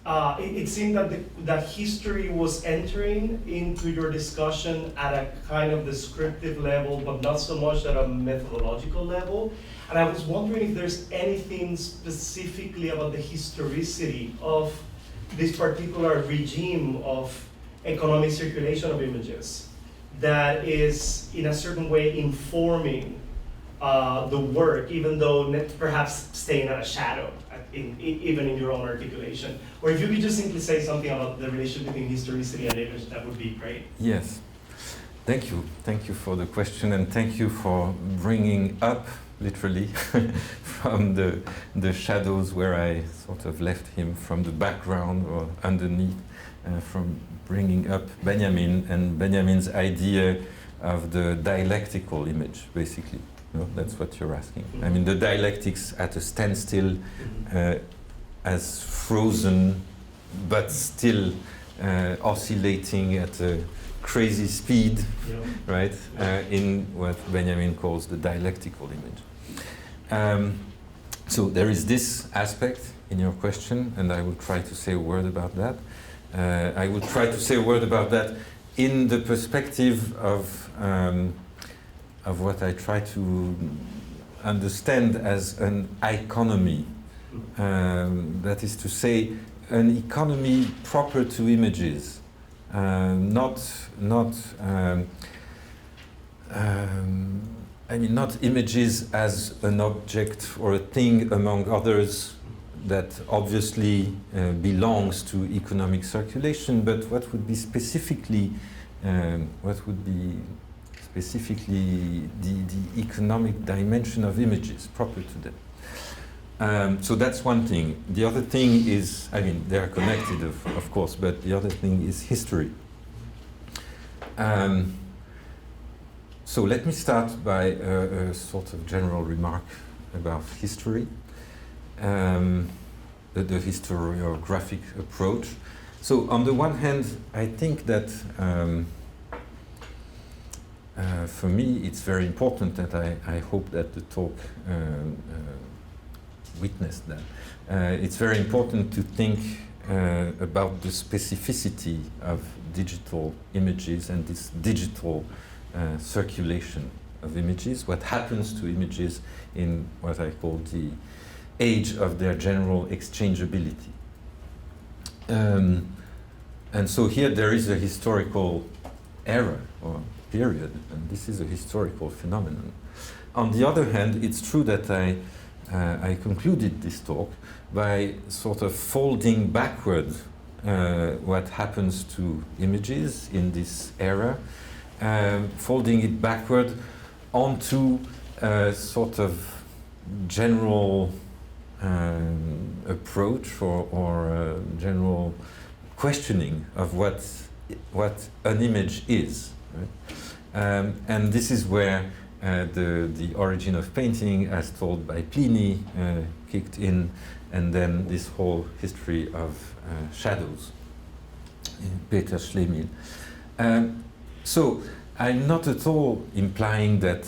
it seemed that history was entering into your discussion at a kind of descriptive level, but not so much at a methodological level. And I was wondering if there's anything specifically about the historicity of this particular regime of economic circulation of images that is in a certain way informing the work, even though perhaps staying at a shadow, even in your own articulation. Or if you could just simply say something about the relationship between historicity and image, that would be great. Yes, thank you. Thank you for the question, and thank you for bringing up, literally, from the shadows where I sort of left him, from the background or underneath, from bringing up Benjamin and Benjamin's idea of the dialectical image, basically. No, that's what you're asking. I mean, the dialectics at a standstill, as frozen, but still oscillating at a crazy speed, right? In what Benjamin calls the dialectical image. So there is this aspect in your question, and I will try to say a word about that. I will try to say a word about that in the perspective of what I try to understand as an economy. That is to say, an economy proper to images, not images as an object or a thing among others that obviously belongs to economic circulation, but what would be specifically the economic dimension of images proper to them. So that's one thing. The other thing is, they are connected, of course, but the other thing is history. So let me start by a sort of general remark about history, the historiographic approach. So on the one hand, I think that for me it's very important, that I hope that the talk witnessed that. It's very important to think about the specificity of digital images and this digital circulation of images, what happens to images in what I call the age of their general exchangeability. And so here there is a historical era or period, and this is a historical phenomenon. On the other hand, it's true that I concluded this talk by sort of folding backward what happens to images in this era, folding it backward onto a sort of general approach or general questioning of what an image is. Right? And this is where the origin of painting, as told by Pliny, kicked in, and then this whole history of shadows, Peter Schlemihl. So I'm not at all implying that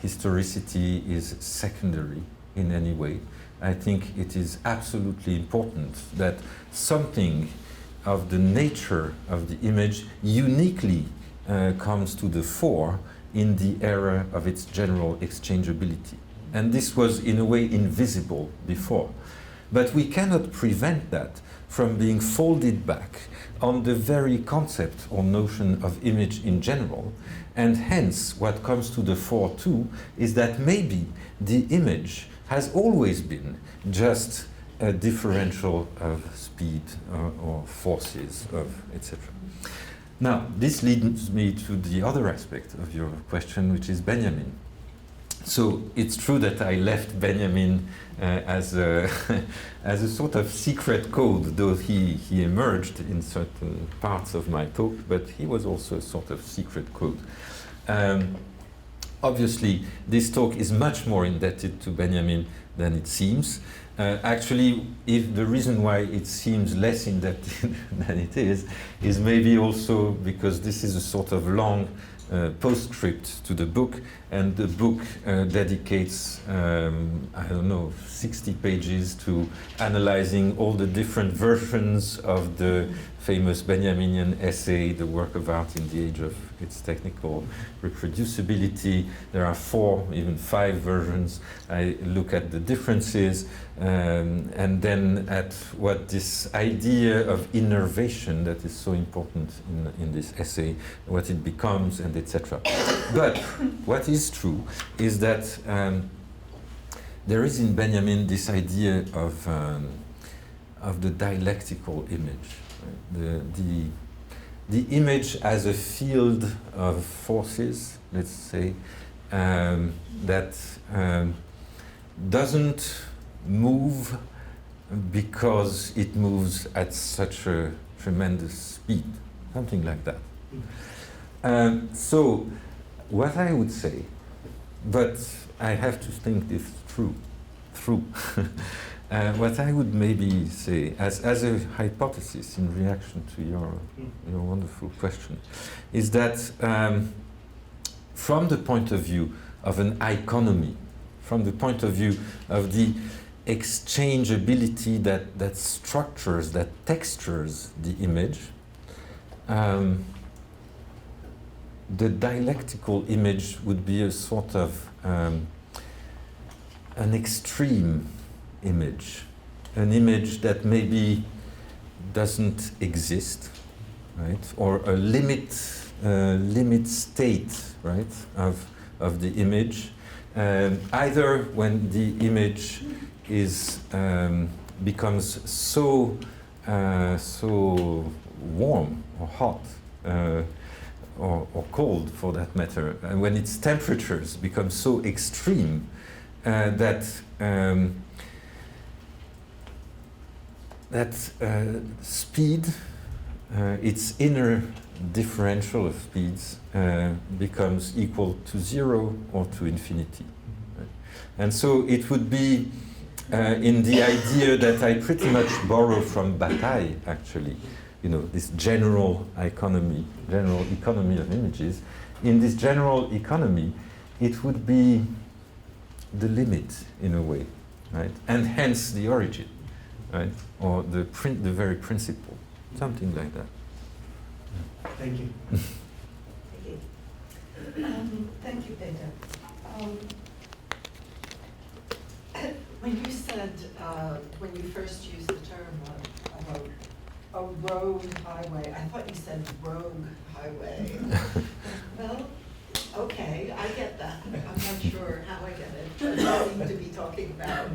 historicity is secondary in any way. I think it is absolutely important that something of the nature of the image uniquely comes to the fore in the era of its general exchangeability. And this was in a way invisible before. But we cannot prevent that from being folded back on the very concept or notion of image in general. And hence, what comes to the fore too is that maybe the image has always been just a differential of speed or forces of etc. Now, this leads me to the other aspect of your question, which is Benjamin. So it's true that I left Benjamin as a as a sort of secret code, though he emerged in certain parts of my talk, but he was also a sort of secret code. Obviously, this talk is much more indebted to Benjamin than it seems. Actually, if the reason why it seems less indebted than it is maybe also because this is a sort of long postscript to the book, and the book dedicates, I don't know, 60 pages to analyzing all the different versions of the famous Benjaminian essay, The Work of Art in the Age of Its Technical Reproducibility. There are 4, even 5 versions. I look at the differences and then at what this idea of innervation that is so important in this essay, what it becomes, and etc. But what is true is that there is in Benjamin this idea of the dialectical image. Right? The image as a field of forces, let's say, that doesn't move because it moves at such a tremendous speed, something like that. So what I would say, but I have to think this through. What I would maybe say, as a hypothesis in reaction to your wonderful question, is that from the point of view of an iconomy, from the point of view of the exchangeability that structures, that textures the image, the dialectical image would be a sort of an extreme image, an image that maybe doesn't exist, right? Or a limit state, right, of the image, either when the image is becomes so warm or hot or cold, for that matter, and when its temperatures become so extreme that speed, its inner differential of speeds becomes equal to 0 or to infinity. Right? And so it would be in the idea that I pretty much borrow from Bataille, actually, this general economy of images. In this general economy, it would be the limit in a way, right? And hence the origin, right? Or the very principle, something like that. Thank you. Thank you. Thank you, Peter. When you said, when you first used the term about a road highway, I thought you said rogue highway. Well, okay, I get that. I'm not sure how I get it, but you seem to be talking about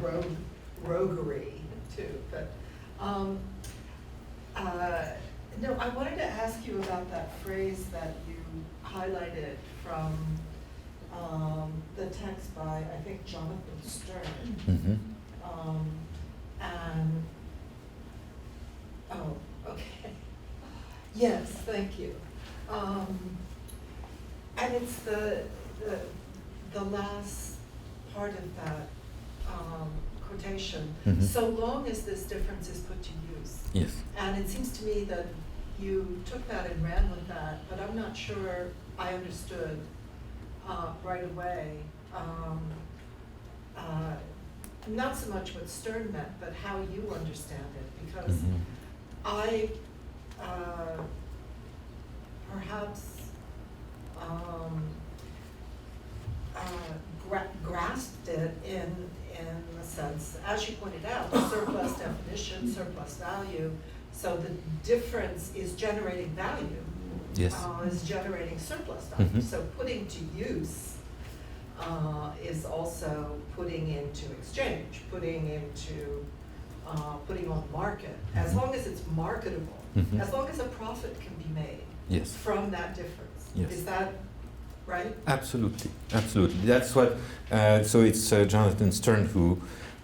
roguery too. But no, I wanted to ask you about that phrase that you highlighted from the text by, I think, Jonathan Stern. Mm-hmm. And, oh, okay. Yes, thank you. And it's the last part of that quotation. Mhm. So long as this difference is put to use. Yes. And it seems to me that you took that and ran with that, but I'm not sure I understood right away. Not so much what Stern meant, but how you understand it, because Mhm. I perhaps grasped it in the sense, as you pointed out, surplus definition, surplus value. So the difference is generating value. Yes. Is generating surplus value. Mhm. So putting to use is also putting into exchange, putting on market. As Mhm. long as it's marketable, Mhm. as long as a profit can be made Yes. from that difference. Yes. Is that right? Absolutely, absolutely. That's what. So it's Jonathan Stern who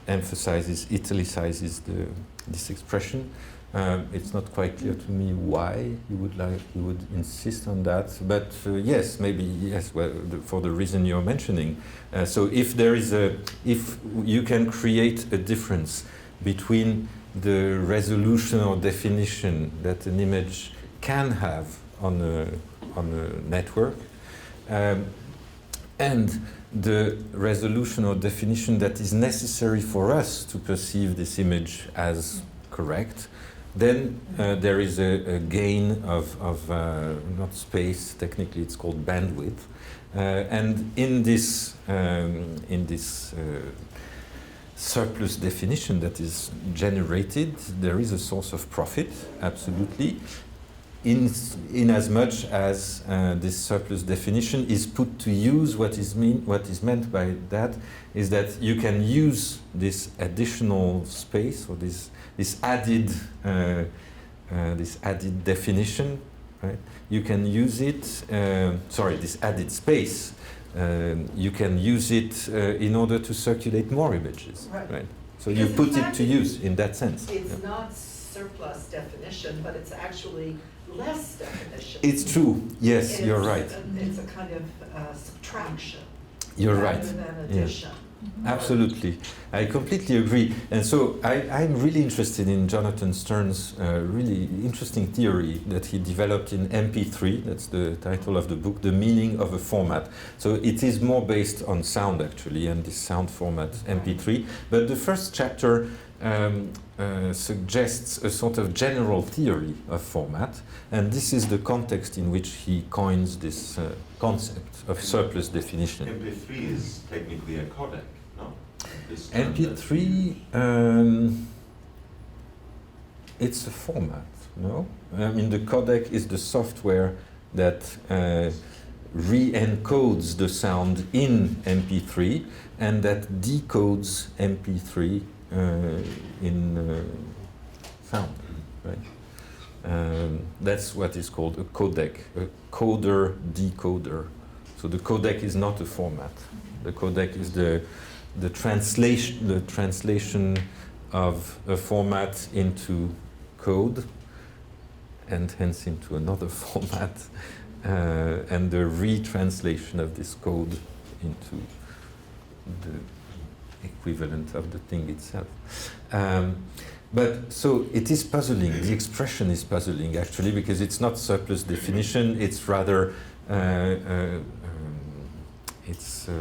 italicizes this expression. It's not quite clear to me why he would insist on that, but yes, maybe yes. Well, for the reason you're mentioning. So if you can create a difference between the resolution or definition that an image can have on a network, and the resolution or definition that is necessary for us to perceive this image as correct, then there is a gain of not space, technically it's called bandwidth, and in this surplus definition that is generated, there is a source of profit, absolutely, in as much as this surplus definition is put to use. What is meant by that is that you can use this additional space or this added definition, right? You can use it. This added space. You can use it in order to circulate more images, right? So Because you put in it fact to use in that sense. It's Yeah. not surplus definition, but it's actually less definition. It's true. Yes, you're right. It's a kind of subtraction. You're rather right. than Yeah. addition. Absolutely. I completely agree. And so I'm really interested in Jonathan Stern's really interesting theory that he developed in MP3. That's the title of the book, The Meaning of a Format. So it is more based on sound, actually, and this sound format, MP3. But the first chapter suggests a sort of general theory of format. And this is the context in which he coins this concept of surplus definition. MP3 is technically a codec, no? MP3, it's a format, no? I mean, the codec is the software that re-encodes the sound in MP3 and that decodes MP3 in sound, right? That's what is called a codec, a coder-decoder. So the codec is not a format. The codec is the translation of a format into code, and hence into another format, and the retranslation of this code into the equivalent of the thing itself. But so it is puzzling. The expression is puzzling, actually, because it's not surplus definition. It's rather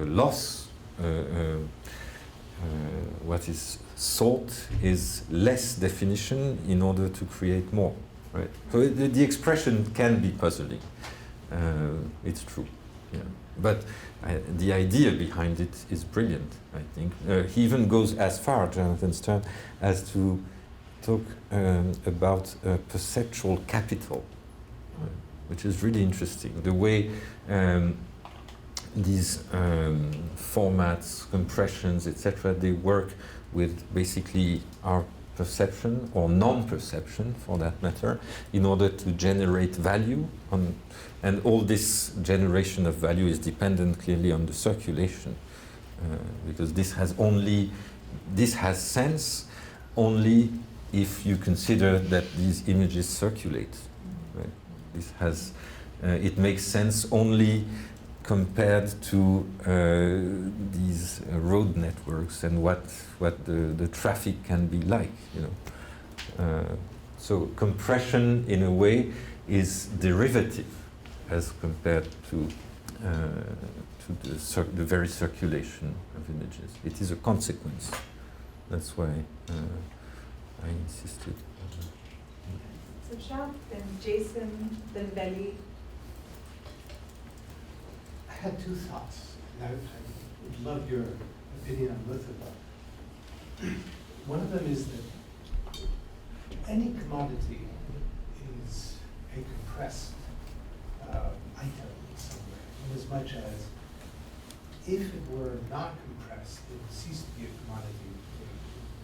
loss. What is sought is less definition in order to create more. Right. So the expression can be puzzling. It's true. Yeah. But the idea behind it is brilliant, I think. He even goes as far, Jonathan Stern, as to talk about perceptual capital, which is really interesting. The way these formats, compressions, etc., they work with basically our perception or non-perception, for that matter, in order to generate value. And all this generation of value is dependent clearly on the circulation, because this has sense only if you consider that these images circulate. Right? It makes sense only compared to these road networks and what the traffic can be like, you know. So compression, in a way, is derivative as compared to the very circulation of images. It is a consequence. That's why I insisted. So Jacques, then Jason, then Belly. I had two thoughts, and I would love your opinion on both of them. One of them is that any commodity is a compressed item in some way, in as much as if it were not compressed, it would cease to be a commodity, it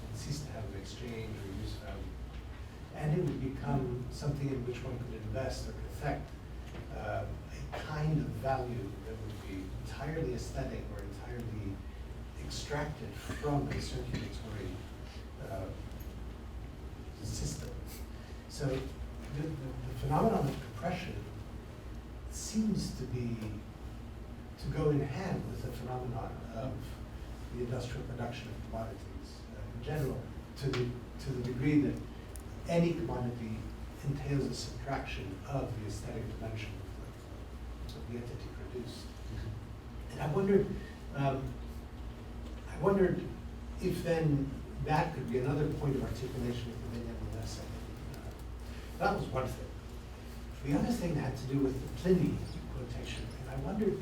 would cease to have an exchange or use value, and it would become something in which one could invest or could affect a kind of value that would be entirely aesthetic or entirely extracted from a circulatory system. So the phenomenon of compression seems to go in hand with the phenomenon of the industrial production of commodities in general, to the degree that any commodity entails a subtraction of the aesthetic dimension of the entity produced. And I wondered if then that could be another point of articulation of the Benjamin essay. That was one thing. The other thing had to do with the Pliny quotation, and I wondered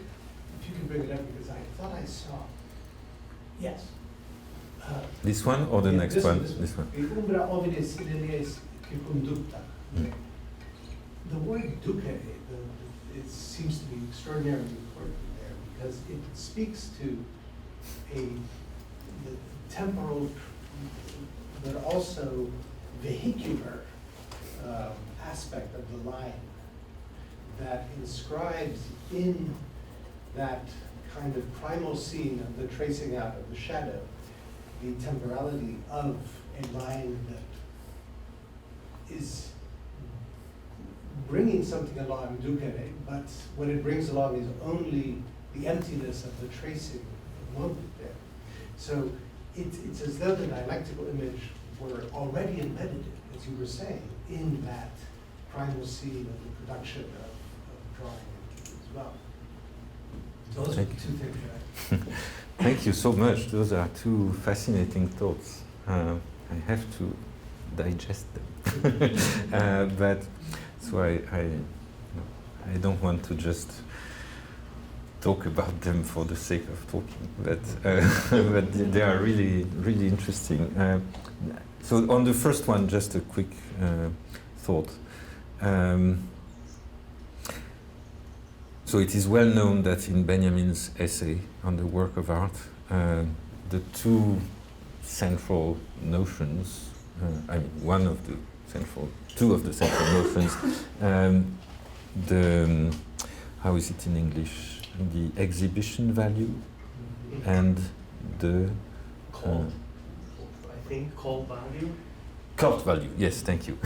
if you could bring it up, because I thought I saw. Yes. This one or the Yeah, next one? This one. Umbra homines illes circumducta. The word duce, it seems to be extraordinarily important there, because it speaks to the temporal, but also vehicular aspect of the line that inscribes in that kind of primal scene of the tracing out of the shadow the temporality of a line that is bringing something along, ducere, but what it brings along is only the emptiness of the tracing of the moment there. So it's as though the dialectical image were already embedded, as you were saying, in that primal scene of the production of drawing as well. Those are the two things that I... Thank you so much. Those are two fascinating thoughts. I have to digest them. But so I don't want to just talk about them for the sake of talking, but they are really, really interesting. So on the first one, just a quick thought. So it is well known that in Benjamin's essay on the work of art, the two central notions, two of the central notions, how is it in English? The exhibition value and the I think cult value. Cult value, yes, thank you.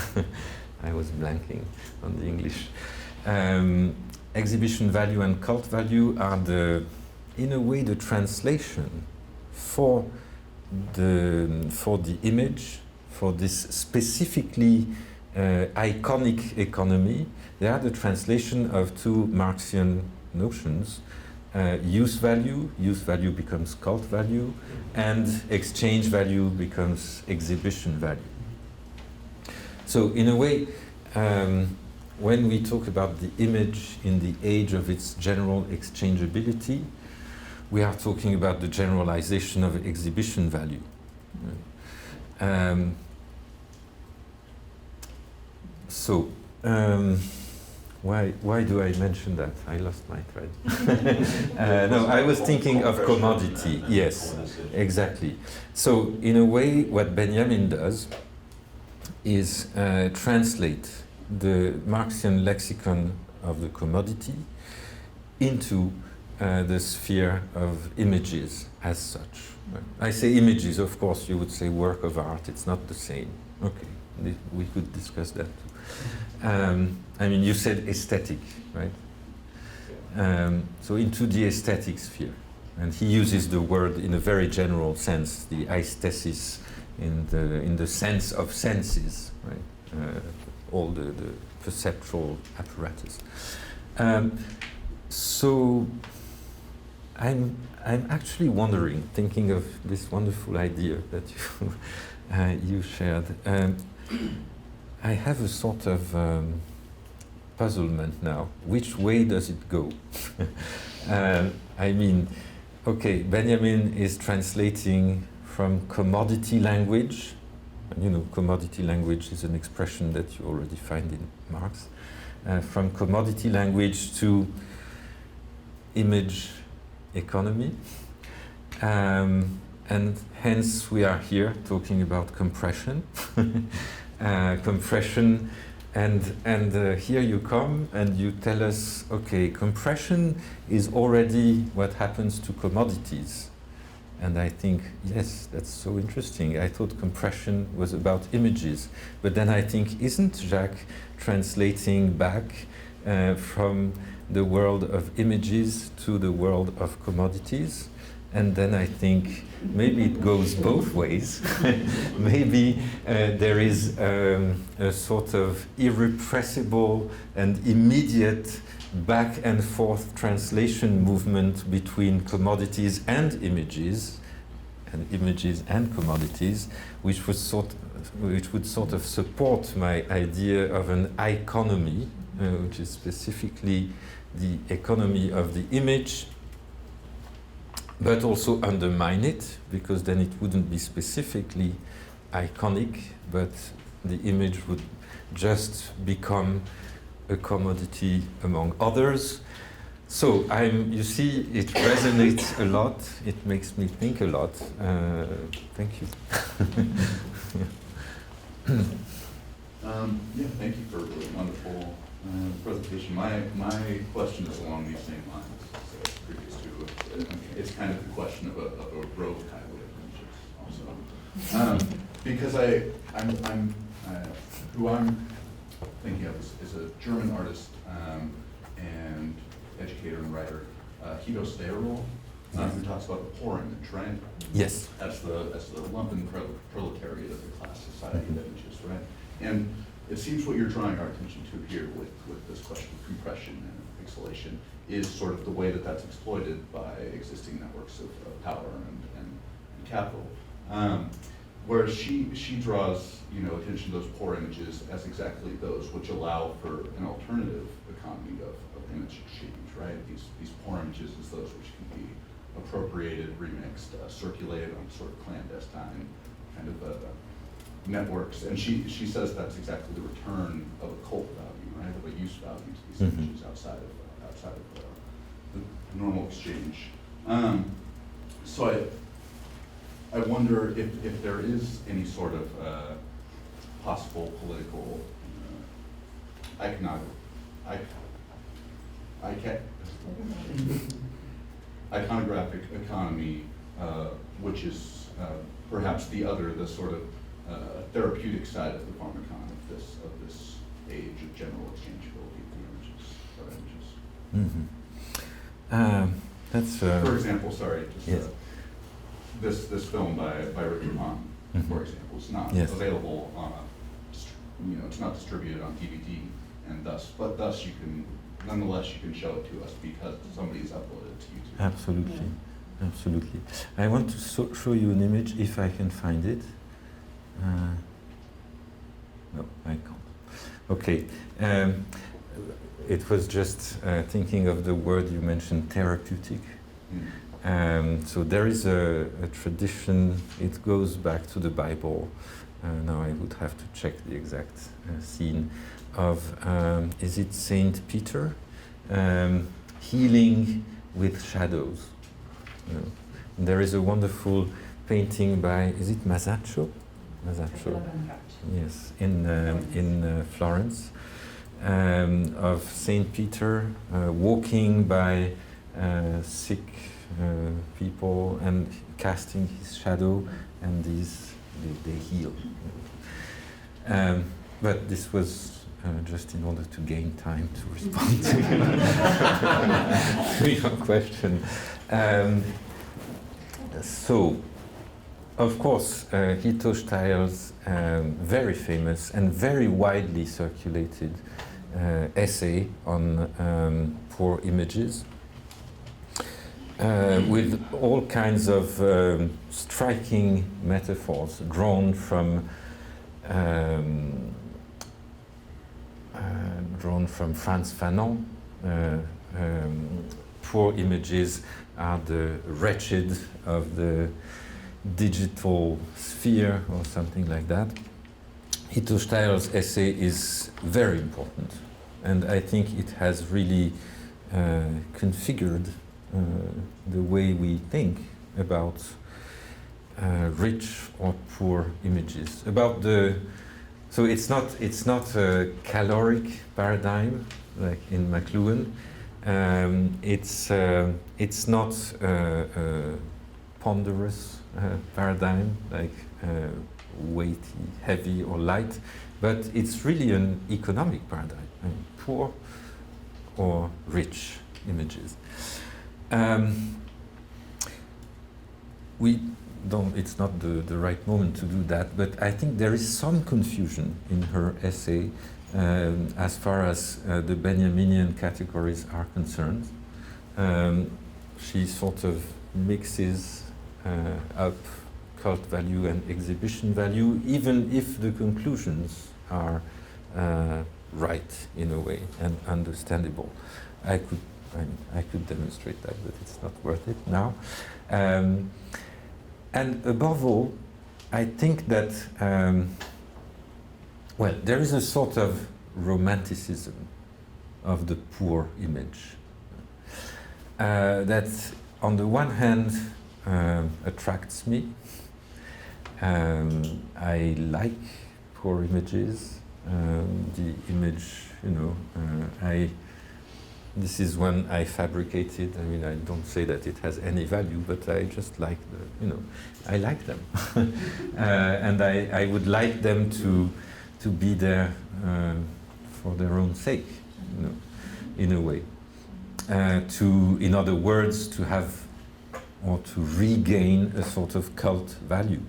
I was blanking on the English. Exhibition value and cult value are in a way, the translation for the image, for this specifically iconic economy. They are the translation of two Marxian notions. Use value becomes cult value, and exchange value becomes exhibition value. So in a way, when we talk about the image in the age of its general exchangeability, we are talking about the generalization of exhibition value. Why do I mention that? I lost my thread. No, I was thinking of commodity. Yes, exactly. So in a way, what Benjamin does is translate the Marxian lexicon of the commodity into the sphere of images as such. I say images, of course, you would say work of art. It's not the same. Okay, we could discuss that too. I mean, you said aesthetic, right? So into the aesthetic sphere. And he uses the word in a very general sense, the aesthesis in the sense of senses, right? All the perceptual apparatus. So I'm actually wondering, thinking of this wonderful idea that you shared. I have a sort of puzzlement now. Which way does it go? I mean, okay, Benjamin is translating from commodity language. And you know, commodity language is an expression that you already find in Marx. From commodity language to image economy. And hence we are here talking about compression. Compression, and here you come and you tell us, okay, compression is already what happens to commodities. And I think, yes, that's so interesting. I thought compression was about images. But then I think, isn't Jacques translating back from the world of images to the world of commodities? And then I think maybe it goes both ways. Maybe there is a sort of irrepressible and immediate back and forth translation movement between commodities and images and commodities, which would sort of support my idea of an iconomy, which is specifically the economy of the image, but also undermine it, because then it wouldn't be specifically iconic, but the image would just become a commodity among others. So you see, it resonates a lot. It makes me think a lot. Thank you. Yeah, thank you for a really wonderful presentation. My question is along these same lines. So previous to it's kind of the question of a road highway of images also, because who I'm thinking of is a German artist and educator and writer, Guido Steyerl, who talks about the poor image, right? Yes. As the lumpen proletariat of the class society of images, right? And it seems what you're drawing our attention to here with this question of compression and pixelation is sort of the way that that's exploited by existing networks of power and capital. Whereas she draws attention to those poor images as exactly those which allow for an alternative economy of image exchange, right? These poor images is those which can be appropriated, remixed, circulated on sort of clandestine kind of networks. And she says that's exactly the return of a cult value, right? Of a use value to these images outside of the normal exchange. So I wonder if there is any sort of possible political iconographic economy, which is perhaps the sort of therapeutic side of the pharmacon of this age of general exchangeability of images. That's for example, sorry, just yes. This film by Lexicon, for example, is not available on it's not distributed on DVD, and thus you can nonetheless you can show it to us because somebody's uploaded it to YouTube. Absolutely, absolutely. I want to show you an image if I can find it. No, I can't. Okay. It was just thinking of the word you mentioned, therapeutic. So there is a tradition, it goes back to the Bible. Now I would have to check the exact scene of, is it Saint Peter? Healing with shadows. There is a wonderful painting by, is it Masaccio? Masaccio. Yes, in Florence, of Saint Peter walking by sick people and casting his shadow, and they heal. But this was just in order to gain time to respond to your question. So, of course, Hito-Steil's very famous and very widely circulated essay on poor images, with all kinds of striking metaphors drawn from Frantz Fanon. Poor images are the wretched of the digital sphere, or something like that. Hito-Steil's essay is very important, and I think it has really configured the way we think about rich or poor images. So it's not a caloric paradigm like in McLuhan. It's not a ponderous paradigm like weighty, heavy, or light, but it's really an economic paradigm. I mean, poor or rich images. It's not the right moment to do that, but I think there is some confusion in her essay as far as the Benjaminian categories are concerned. She sort of mixes up cult value and exhibition value, even if the conclusions are right in a way and understandable. I could demonstrate that, but it's not worth it now. And above all, I think that, there is a sort of romanticism of the poor image that, on the one hand, attracts me. I like poor images. The image, this is one I fabricated. I mean, I don't say that it has any value, but I just like I like them. And I would like them to be there for their own sake, in a way. In other words, to have or to regain a sort of cult value.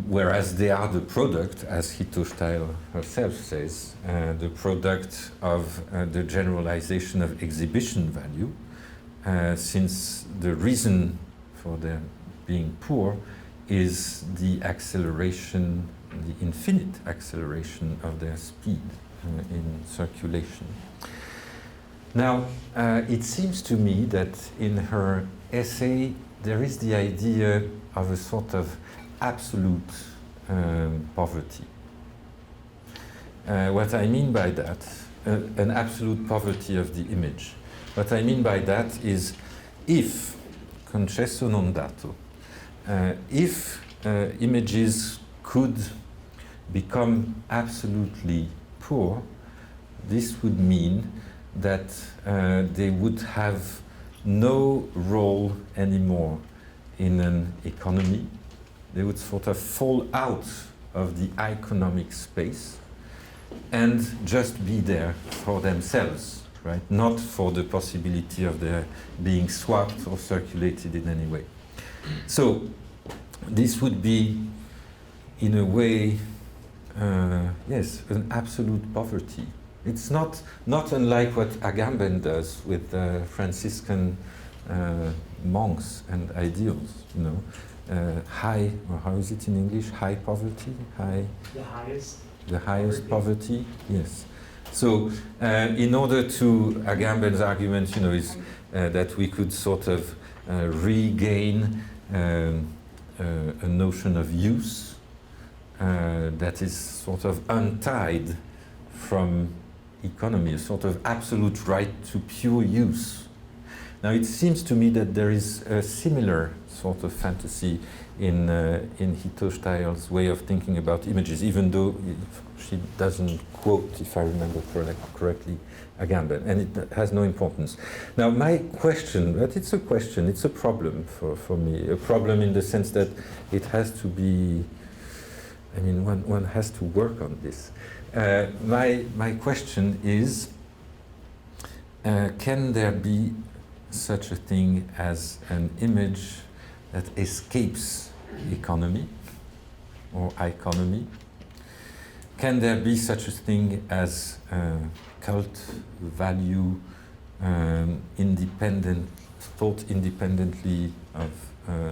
Whereas they are the product, as Hito-Steil herself says, the product of the generalization of exhibition value, since the reason for their being poor is the acceleration, the infinite acceleration of their speed in circulation. Now, it seems to me that in her essay there is the idea of a sort of absolute poverty. What I mean by that, an absolute poverty of the image. What I mean by that is, if, concesso non dato, if images could become absolutely poor, this would mean that they would have no role anymore in an economy. They would sort of fall out of the iconomic space and just be there for themselves, right? Not for the possibility of their being swapped or circulated in any way. So this would be, in a way, yes, an absolute poverty. It's not unlike what Agamben does with Franciscan monks and ideals, The high, or how is it in English? High poverty? highest. The highest poverty, yes. So, in order to Agamben's argument, you know, is that we could sort of regain a notion of use that is sort of untied from economy, a sort of absolute right to pure use. Now, it seems to me that there is a similar sort of fantasy in Hitoshtail's way of thinking about images, even though she doesn't quote, if I remember correctly, Agamben, and it has no importance. Now, my question, but it's a question, it's a problem for me, a problem in the sense that it has to be, I mean, one has to work on this. My question is, can there be such a thing as an image that escapes economy or iconomy? Can there be such a thing as cult value, independent, thought independently of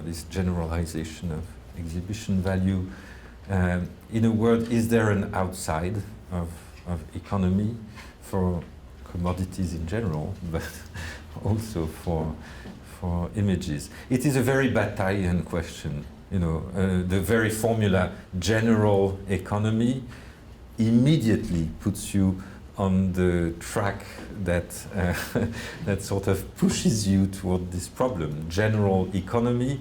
this generalization of exhibition value? In a word, is there an outside of economy for commodities in general, but also for images? It is a very Bataillean question. You know, the very formula general economy immediately puts you on the track that that sort of pushes you toward this problem. General economy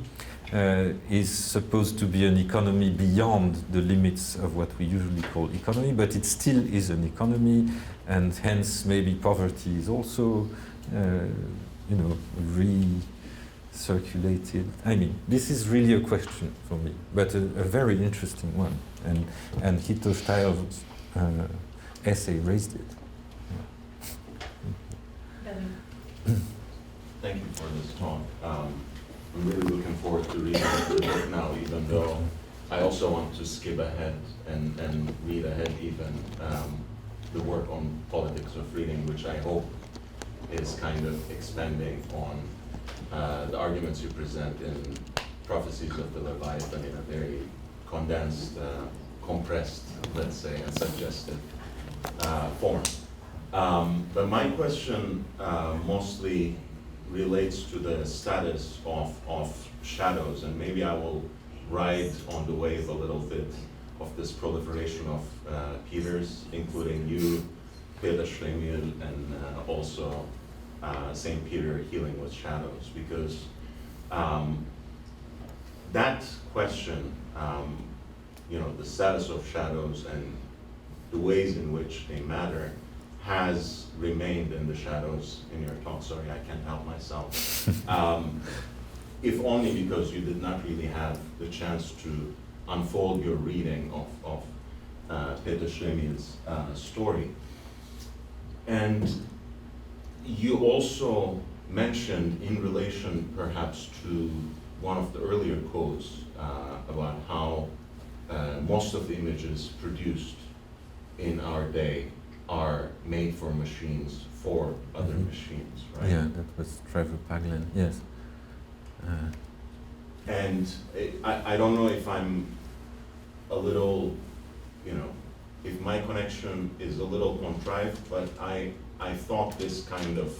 is supposed to be an economy beyond the limits of what we usually call economy, but it still is an economy, and hence maybe poverty is also, you know, recirculated. I mean, this is really a question for me, but a very interesting one, and Hitoshtail's essay raised it. Thank you for this talk. I'm really looking forward to reading the book now, even though I also want to skip ahead and read ahead even the work on politics of reading, which I hope is kind of expanding on the arguments you present in Prophecies of the Leviathan in a very condensed, compressed, let's say, and suggested form. But my question mostly relates to the status of shadows, and maybe I will ride on the wave a little bit of this proliferation of Peters, including you, Peter Schlemiel, and also St. Peter healing with shadows, because that question, you know, the status of shadows and the ways in which they matter has remained in the shadows in your talk. Sorry, I can't help myself. If only because you did not really have the chance to unfold your reading of Peter Schlemiel's story. And you also mentioned, in relation perhaps to one of the earlier quotes about how most of the images produced in our day are made for machines, for other machines, right? Yeah, that was Trevor Paglen, yes. And I don't know if I'm a little, you know, if my connection is a little contrived, but I thought this kind of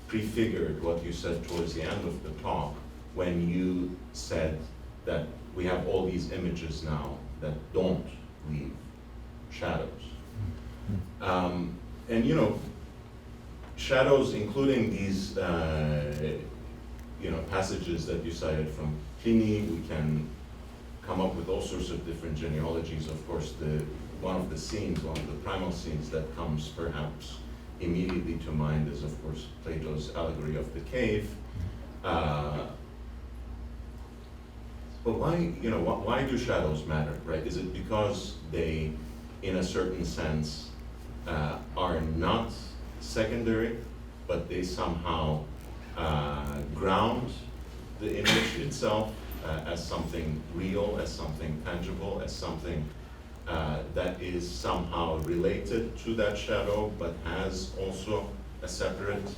prefigured what you said towards the end of the talk when you said that we have all these images now that don't leave shadows. And you know, shadows, including these you know, passages that you cited from Pliny, we can come up with all sorts of different genealogies. Of course, one of the primal scenes that comes perhaps immediately to mind is, of course, Plato's allegory of the cave. But why, you know, why do shadows matter, right? Is it because they, in a certain sense, are not secondary, but they somehow ground the image itself as something real, as something tangible, as something that is somehow related to that shadow, but has also a separate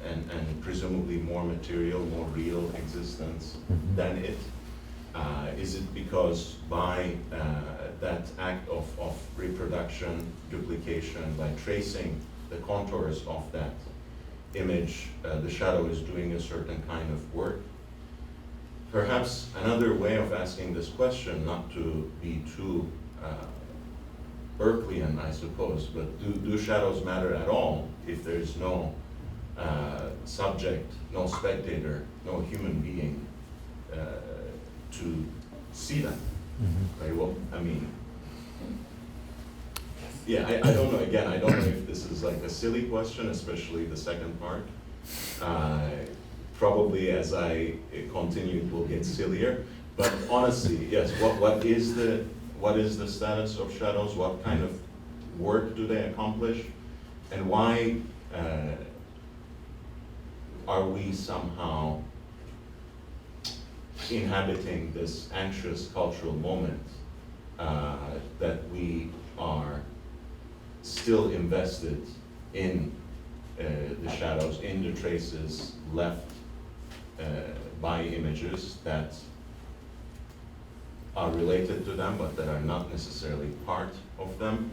and presumably more material, more real existence than it? Is it because by that act of reproduction, duplication, by tracing the contours of that image, the shadow is doing a certain kind of work? Perhaps another way of asking this question, not to be too Berkeleyan, I suppose, but do shadows matter at all if there is no subject, no spectator, no human being to see them? Right? Well, I mean, yeah, I don't know. Again, I don't know if this is like a silly question, especially the second part. Probably as I continue, it will get sillier. But honestly, yes. What is the status of shadows? What kind of work do they accomplish? And why are we somehow inhabiting this anxious cultural moment that we are still invested in the shadows, in the traces left by images that are related to them, but that are not necessarily part of them.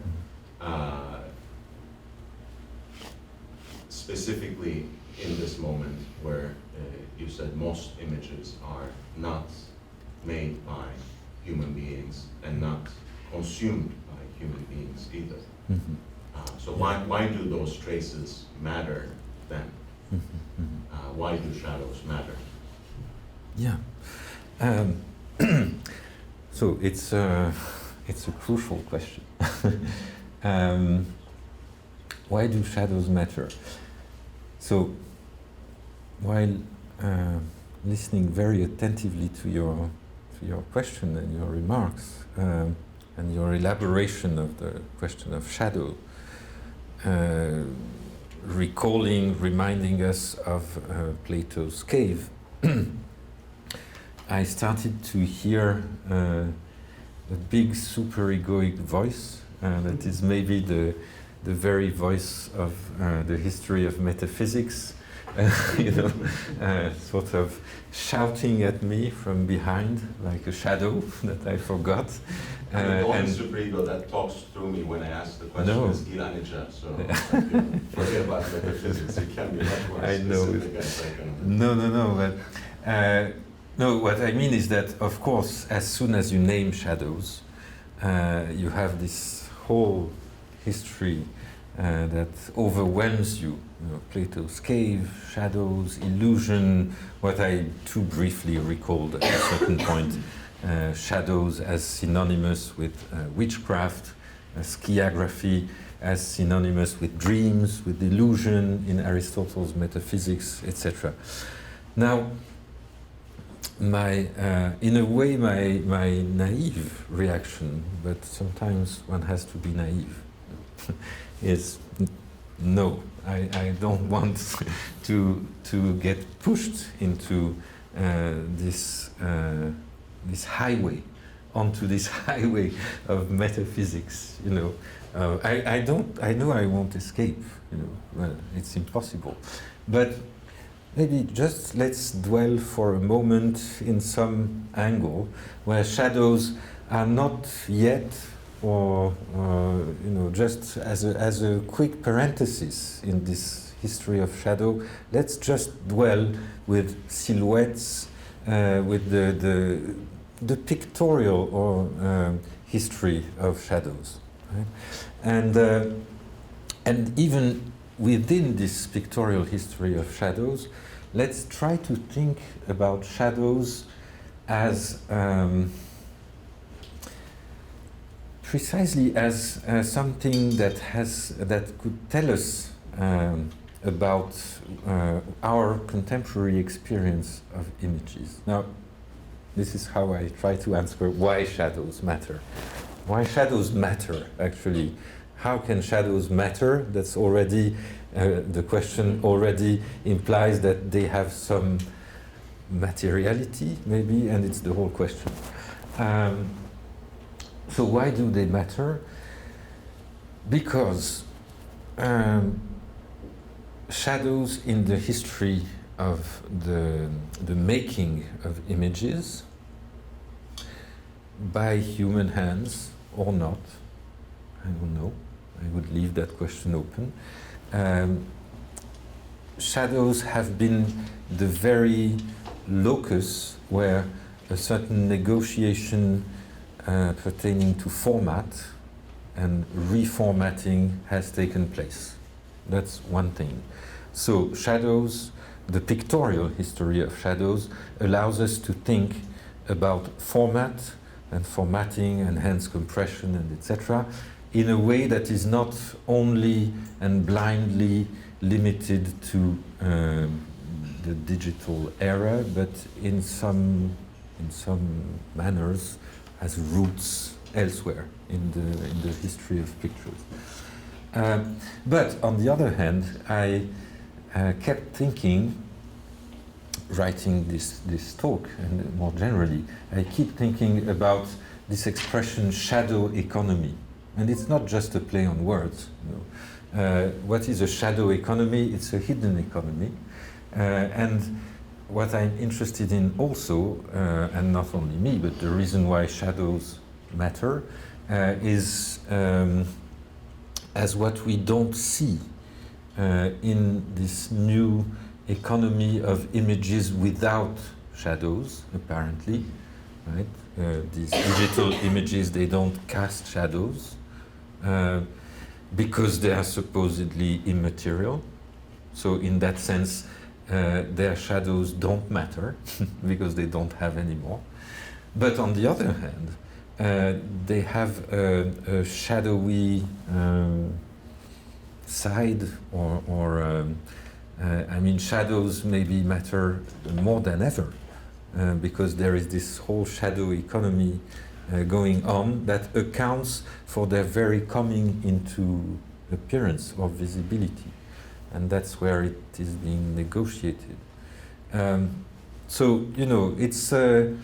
Specifically in this moment where you said most images are not made by human beings and not consumed by human beings either. So why do those traces matter then? Why do shadows matter? Yeah. So it's a crucial question. Why do shadows matter? So while listening very attentively to your question and your remarks and your elaboration of the question of shadow, reminding us of Plato's cave, I started to hear a big superegoic voice that is maybe the very voice of the history of metaphysics, sort of shouting at me from behind like a shadow that I forgot. The only superego that talks through me when I ask the question is Giranija, so forget about metaphysics. It can be much more specific and second. No, but no, what I mean is that, of course, as soon as you name shadows, you have this whole history that overwhelms you. Plato's cave, shadows, illusion, what I too briefly recalled at a certain point, shadows as synonymous with witchcraft, skiography as synonymous with dreams, with illusion in Aristotle's metaphysics, etc. Now, in a way, my naive reaction, but sometimes one has to be naive, is no. I don't want to get pushed into this highway, onto this highway of metaphysics. I know I won't escape. Well, it's impossible. But maybe just let's dwell for a moment in some angle where shadows are not yet, or just as a quick parenthesis in this history of shadow, let's just dwell with silhouettes, with the pictorial or history of shadows, right? And even within this pictorial history of shadows, let's try to think about shadows as precisely as something that could tell us about our contemporary experience of images. Now, this is how I try to answer why shadows matter. Why shadows matter, actually. How can shadows matter? That's already, the question already implies that they have some materiality, maybe, and it's the whole question. So why do they matter? Because shadows in the history of the making of images by human hands or not. I don't know. I would leave that question open. Shadows have been the very locus where a certain negotiation pertaining to format and reformatting has taken place. That's one thing. So shadows, the pictorial history of shadows allows us to think about format and formatting and hence compression and etc. in a way that is not only and blindly limited to the digital era, but in some manners has roots elsewhere in the history of pictures. But on the other hand, I kept thinking, writing this talk, and more generally, I keep thinking about this expression shadow economy. And it's not just a play on words. You know. What is a shadow economy? It's a hidden economy. And what I'm interested in also, and not only me, but the reason why shadows matter, is as what we don't see in this new economy of images without shadows, apparently, right? These digital images, they don't cast shadows because they are supposedly immaterial. So in that sense, their shadows don't matter because they don't have any more. But on the other hand, they have a shadowy side, or I mean, shadows maybe matter more than ever because there is this whole shadow economy going on that accounts for their very coming into appearance or visibility. And that's where it is being negotiated. So, you know, it's an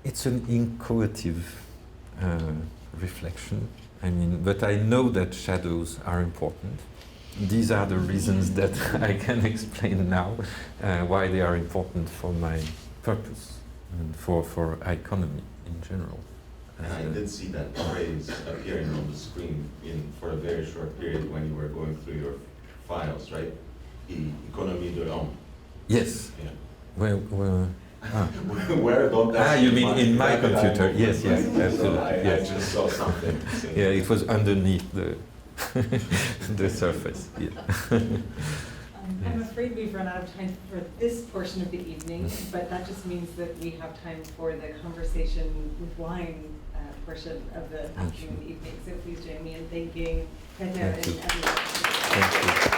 inchoative reflection. I mean, but I know that shadows are important. These are the reasons that I can explain now why they are important for my purpose and for iconomy in general. And I did see that phrase appearing on the screen for a very short period when you were going through your files, right? Economie de l'homme. Yes. Yeah. Where Where don't you mean in my computer? Yes, yes, absolutely. I just saw something. Yeah, it was underneath the the surface. Yeah. I'm afraid we've run out of time for this portion of the evening, but that just means that we have time for the conversation with wine portion of the afternoon evening. So please join me in thanking Peter and everyone. Thank you.